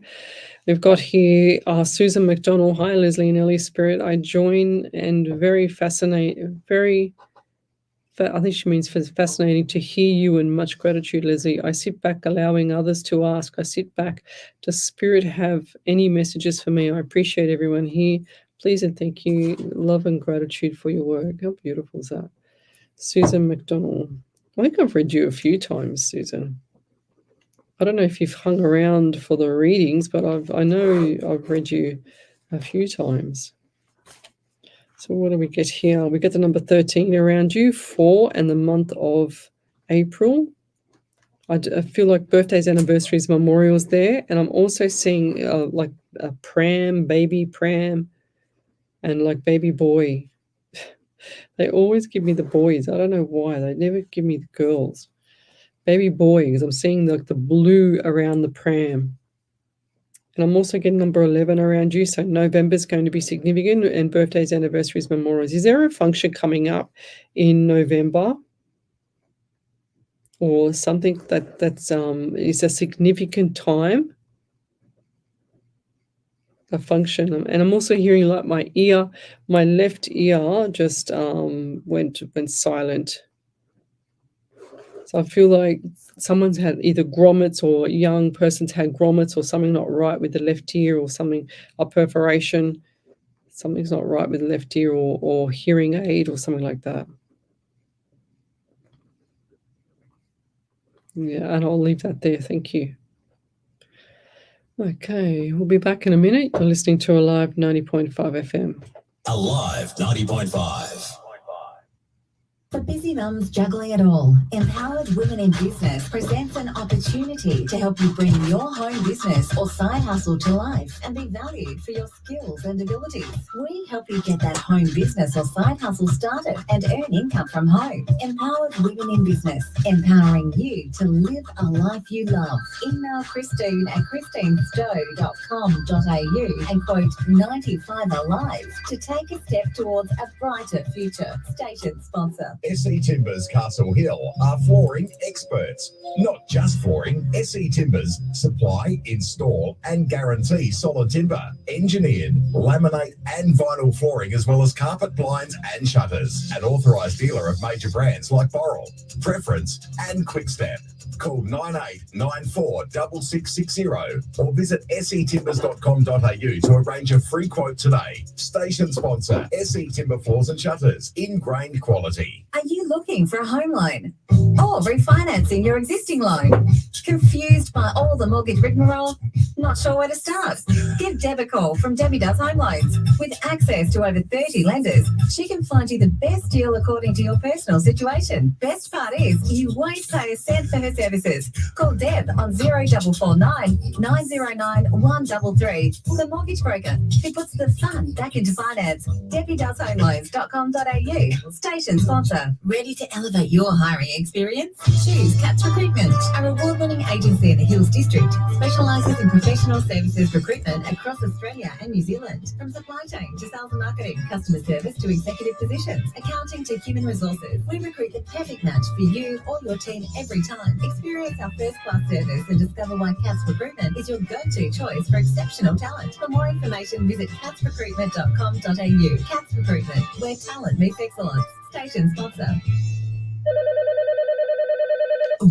We've got here Susan McDonald. Hi, Leslie and Ellie Spirit. I join and very fascinating, I think she means fascinating to hear you and much gratitude, Leslie. I sit back allowing others to ask. I sit back. Does Spirit have any messages for me? I appreciate everyone here. Please and thank you. Love and gratitude for your work. How beautiful is that? Susan McDonald. I think I've read you a few times, Susan. I don't know if you've hung around for the readings, but I know I've read you a few times. So what do we get here? We get the number 13 around you, 4, and the month of April. I feel like birthdays, anniversaries, memorials there. And I'm also seeing like a pram, baby pram, and like baby boy. They always give me the boys. I don't know why. They never give me the girls. Baby boy, because I'm seeing like the blue around the pram. And I'm also getting number 11 around you. So November's going to be significant, and birthdays, anniversaries, memorials. Is there a function coming up in November or something that's is a significant time? A function. And I'm also hearing like my left ear just went silent. So I feel like someone's had either grommets, or a young person's had grommets, or something not right with the left ear, or something, a perforation. Something's not right with the left ear, or hearing aid, or something like that. Yeah, and I'll leave that there. Thank you. Okay, we'll be back in a minute. You're listening to Alive 90.5 FM. Alive 90.5. For busy mums juggling it all, Empowered Women in Business presents an opportunity to help you bring your home business or side hustle to life and be valued for your skills and abilities. We help you get that home business or side hustle started and earn income from home. Empowered Women in Business, empowering you to live a life you love. Email Christine at christinestowe.com.au and quote 95 Alive to take a step towards a brighter future. Station sponsor. SE Timbers Castle Hill are flooring experts. Not just flooring, SE Timbers supply, install and guarantee solid timber, engineered, laminate and vinyl flooring, as well as carpet, blinds and shutters. An authorised dealer of major brands like Boral, Preference and Quickstep. Call 98946660 or visit setimbers.com.au to arrange a free quote today. Station sponsor, SE Timber Floors and Shutters, ingrained quality. Are you looking for a home loan or refinancing your existing loan? Confused by all the mortgage rigmarole? Not sure where to start? Give Deb a call from Debbie Does Home Loans. With access to over 30 lenders, she can find you the best deal according to your personal situation. Best part is, you won't pay a cent for her services. Call Deb on 0449 909 133. The mortgage broker who puts the fun back into finance. DebbieDoesHomeLoans.com.au. Station sponsor. Ready to elevate your hiring experience? Choose Cats Recruitment, a award-winning agency in the Hills District, specialises in professional services recruitment across Australia and New Zealand. From supply chain to sales and marketing, customer service to executive positions, accounting to human resources, we recruit the perfect match for you or your team every time. Experience our first-class service and discover why Cats Recruitment is your go-to choice for exceptional talent. For more information, visit catsrecruitment.com.au. Cats Recruitment, where talent meets excellence. Station sponsor.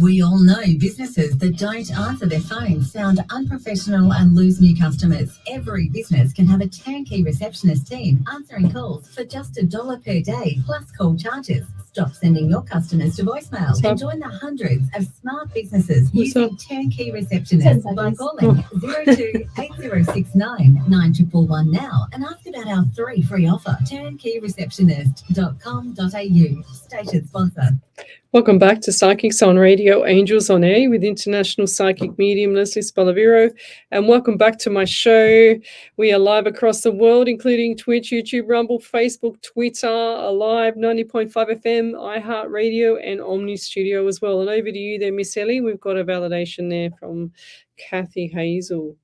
We all know businesses that don't answer their phones sound unprofessional and lose new customers. Every business can have a turnkey receptionist team answering calls for just $1 per day plus call charges. Stop sending your customers to voicemail Stop. and join the hundreds of smart businesses What's using up? turnkey receptionists by calling 02-8069-9111 now and ask about our 3 free offer. turnkeyreceptionist.com.au. Stated sponsor. Welcome back to Psychics on Radio, Angels on Air with International Psychic Medium Lesley Spaliviero. And welcome back to my show. We are live across the world, including Twitch, YouTube, Rumble, Facebook, Twitter, alive, 90.5 FM, iHeartRadio, and Omni Studio as well. And over to you there, Miss Ellie. We've got a validation there from Kathy Hazel.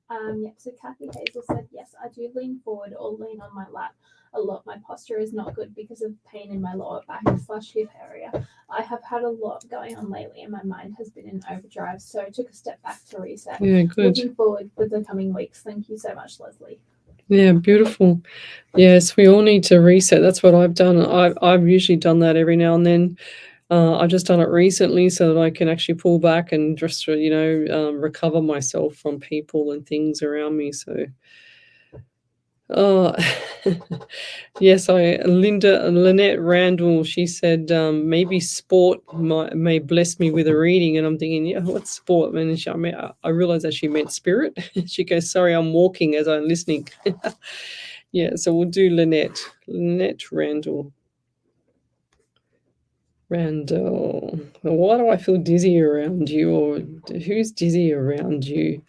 So Kathy Hazel said, yes, I do lean forward or lean on my lap a lot. My posture is not good because of pain in my lower back / hip area. I have had a lot going on lately and my mind has been in overdrive, so I took a step back to reset. Yeah, good. Looking forward for the coming weeks. Thank you so much, Lesley. Yeah, beautiful. Yes, we all need to reset. That's what I've done. I've usually done that every now and then. I've just done it recently so that I can actually pull back and just, recover myself from people and things around me. So, yes, Lynette Randall, she said, maybe sport may bless me with a reading. And I'm thinking, yeah, what's sport? And I realized that she meant spirit. She goes, sorry, I'm walking as I'm listening. Yeah, so we'll do Lynette Randall. Randall, why do I feel dizzy around you, or who's dizzy around you?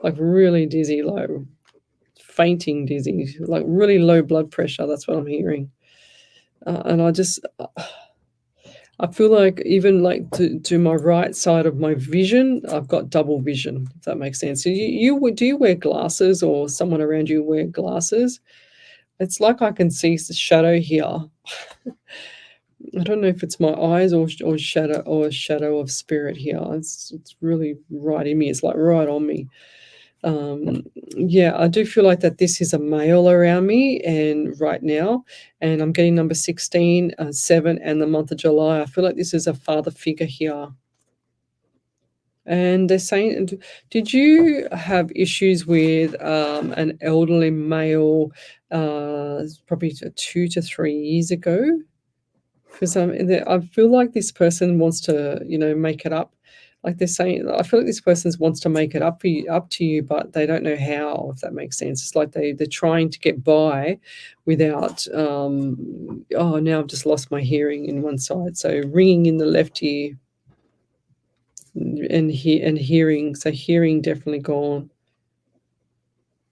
Like really dizzy, like fainting dizzy, like really low blood pressure. That's what I'm hearing. And I feel like even like to my right side of my vision, I've got double vision, if that makes sense. So do you wear glasses, or someone around you wear glasses? It's like I can see the shadow here. I don't know if it's my eyes or a shadow of spirit here. It's really right in me. It's like right on me. Yeah, I do feel like that this is a male around me and right now, and I'm getting number 16, 7, and the month of July. I feel like this is a father figure here. And they're saying, did you have issues with an elderly male probably 2 to 3 years ago? Because I feel like this person wants to, make it up. Like they're saying, I feel like this person wants to make it up to you, but they don't know how, if that makes sense. It's like they're trying to get by without, now I've just lost my hearing in one side. So ringing in the left ear and hearing. So hearing definitely gone.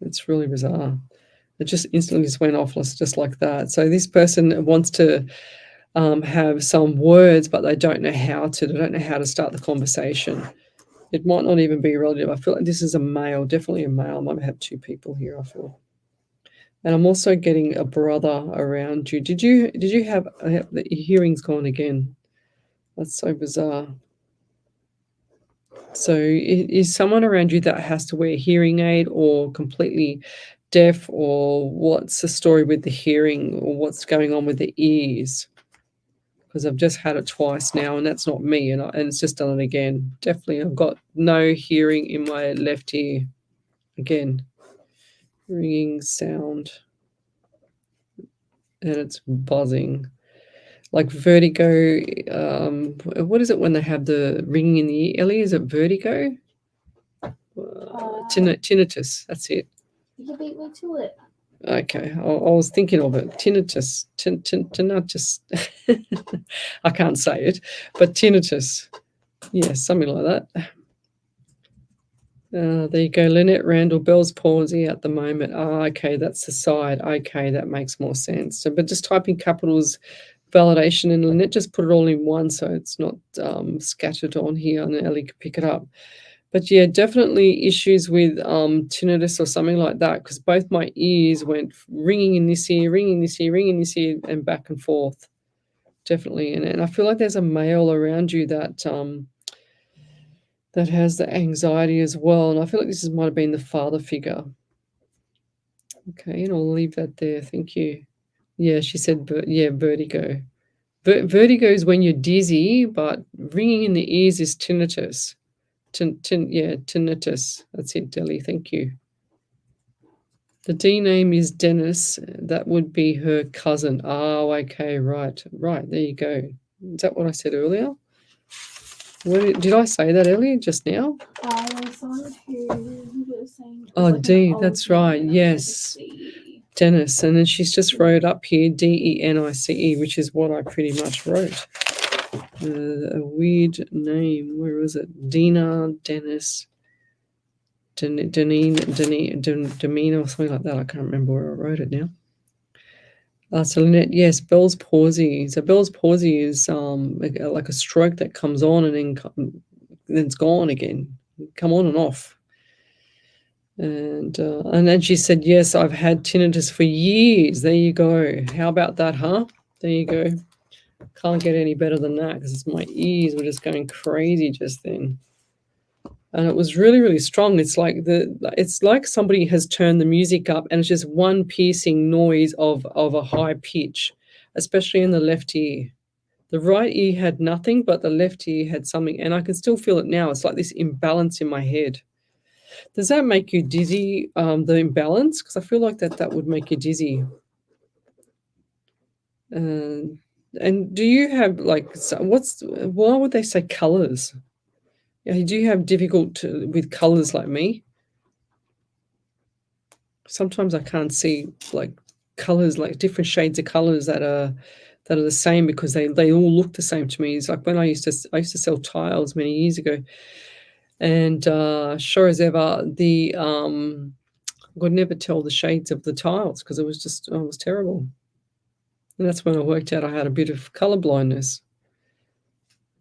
It's really bizarre. It just instantly just went off just like that. So this person wants to have some words, but they don't know how to. They don't know how to start the conversation. It might not even be relative. I feel like this is a male, definitely a male. I might have 2 people here, I feel. And I'm also getting a brother around you. Did you have the hearing's gone again? That's so bizarre. So is someone around you that has to wear a hearing aid or completely deaf, or what's the story with the hearing, or what's going on with the ears? Because I've just had it twice now, and that's not me, and it's just done it again. Definitely, I've got no hearing in my left ear. Again, ringing sound, and it's buzzing, like vertigo. What is it when they have the ringing in the ear? Ellie, is it vertigo? Tinnitus. That's it. You beat me to it. Okay, I was thinking of it. Tinnitus. Tinnitus. I can't say it, but tinnitus. Yes, something like that. There you go. Lynette Randall, Bell's palsy at the moment. Okay, that's the side. Okay, that makes more sense. So, but just type in capitals validation, and Lynette just put it all in one, so it's not scattered on here, and Ellie can pick it up. But yeah, definitely issues with tinnitus or something like that, because both my ears went ringing in this ear, ringing this ear, ringing this ear, and back and forth. Definitely. And I feel like there's a male around you that that has the anxiety as well. And I feel like this might have been the father figure. Okay, and I'll leave that there. Thank you. Yeah, she said, vertigo. Vertigo is when you're dizzy, but ringing in the ears is tinnitus. Tinnitus. That's it, Deli. Thank you. The D name is Dennis. That would be her cousin. Oh, okay, right. There you go. Is that what I said earlier? Did I say that earlier, just now? There was someone who was saying. Oh, D, that's right. Yes. Dennis. And then she's just wrote up here DENICE, which is what I pretty much wrote. A weird name. Where is it? Dina, Dennis, Deneen, or something like that. I can't remember where I wrote it now. So Lynette, yes, Bell's palsy. So Bell's palsy is like a stroke that comes on and then it's gone again. Come on and off. And then she said, yes, I've had tinnitus for years. There you go. How about that, huh? There you go. Can't get any better than that because my ears were just going crazy just then. And it was really, really strong. It's like somebody has turned the music up and it's just one piercing noise of a high pitch, especially in the left ear. The right ear had nothing, but the left ear had something. And I can still feel it now. It's like this imbalance in my head. Does that make you dizzy, the imbalance? Because I feel like that would make you dizzy. And do you have why would they say colors? Yeah, do you have difficult with colors like me? Sometimes I can't see like colors, like different shades of colors that are the same because they all look the same to me. It's like when I used to sell tiles many years ago, and sure as ever, I could never tell the shades of the tiles because it was terrible. And that's when I worked out I had a bit of color blindness.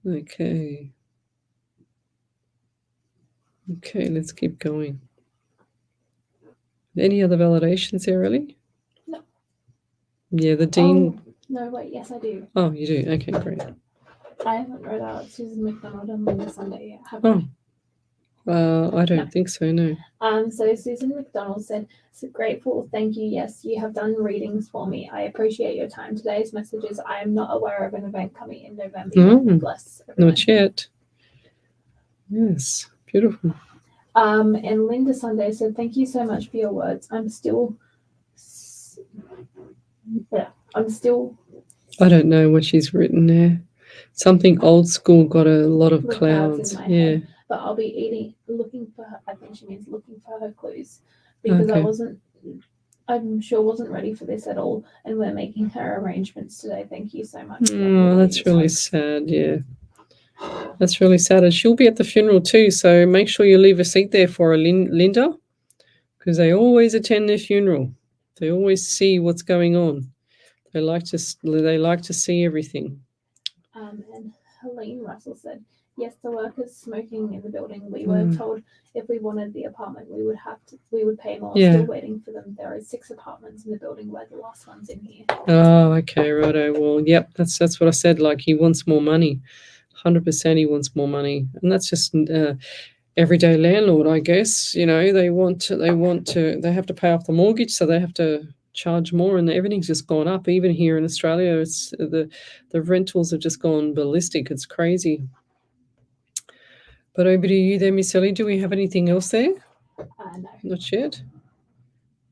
Okay. Okay, let's keep going. Any other validations there, Ellie? No. Yeah, the Dean. Oh, no, wait, yes, I do. Oh, you do? Okay, great. I haven't read out Susan McDonald on Linda Sunday yet, have I? I don't think so, no. So Susan McDonald said, "So grateful, thank you. Yes, you have done readings for me. I appreciate your time. Today's messages. I am not aware of an event coming in November. Bless everyone." Not yet. Yes, beautiful. And Linda Sunday said, "Thank you so much for your words. I'm still. I don't know what she's written there. Something old school got a lot of clouds. In my Yeah. head, but I'll be looking for her. I think she means looking for her clues because I'm sure wasn't ready for this at all. And we're making her arrangements today. Thank you so much." Oh, that's really sad. Yeah. That's really sad. And she'll be at the funeral too. So make sure you leave a seat there for her, Linda, because they always attend their funeral. They always see what's going on. They like to see everything. And Helene Russell said, "Yes, the workers smoking in the building. We were told if we wanted the apartment, we would pay more. Yeah. Still waiting for them. There are 6 apartments in the building. We're the last ones in here." Oh, okay, righto. Well, yep, that's what I said. Like he wants more money. 100% he wants more money. And that's just everyday landlord, I guess. You know, they have to pay off the mortgage, so they have to charge more, and everything's just gone up. Even here in Australia, it's the rentals have just gone ballistic. It's crazy. But over to you there, Miss Ellie. Do we have anything else there? No. Not yet.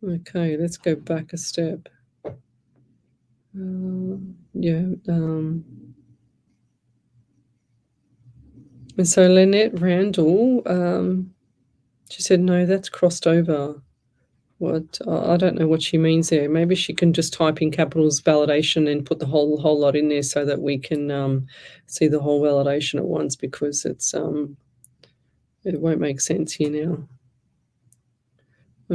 Okay, let's go back a step. And so Lynette Randall, she said, no, that's crossed over. What I don't know what she means there. Maybe she can just type in capitals validation and put the whole lot in there so that we can see the whole validation at once, because it won't make sense here now.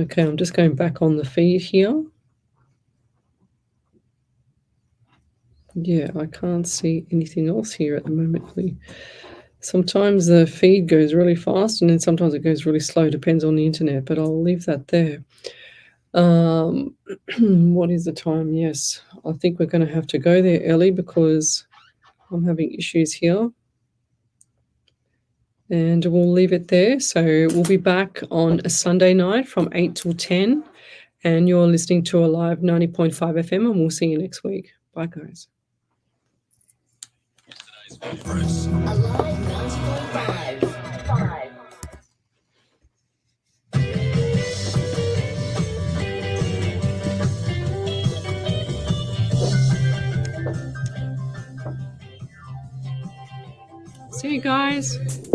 Okay, I'm just going back on the feed here. Yeah, I can't see anything else here at the moment. Sometimes the feed goes really fast and then sometimes it goes really slow. Depends on the internet, but I'll leave that there. What is the time? Yes, I think we're going to have to go there, Ellie, because I'm having issues here. And we'll leave it there. So we'll be back on a Sunday night from 8 till 10. And you're listening to Alive 90.5 FM, and we'll see you next week. Bye, guys. Alive 90.5. See you guys.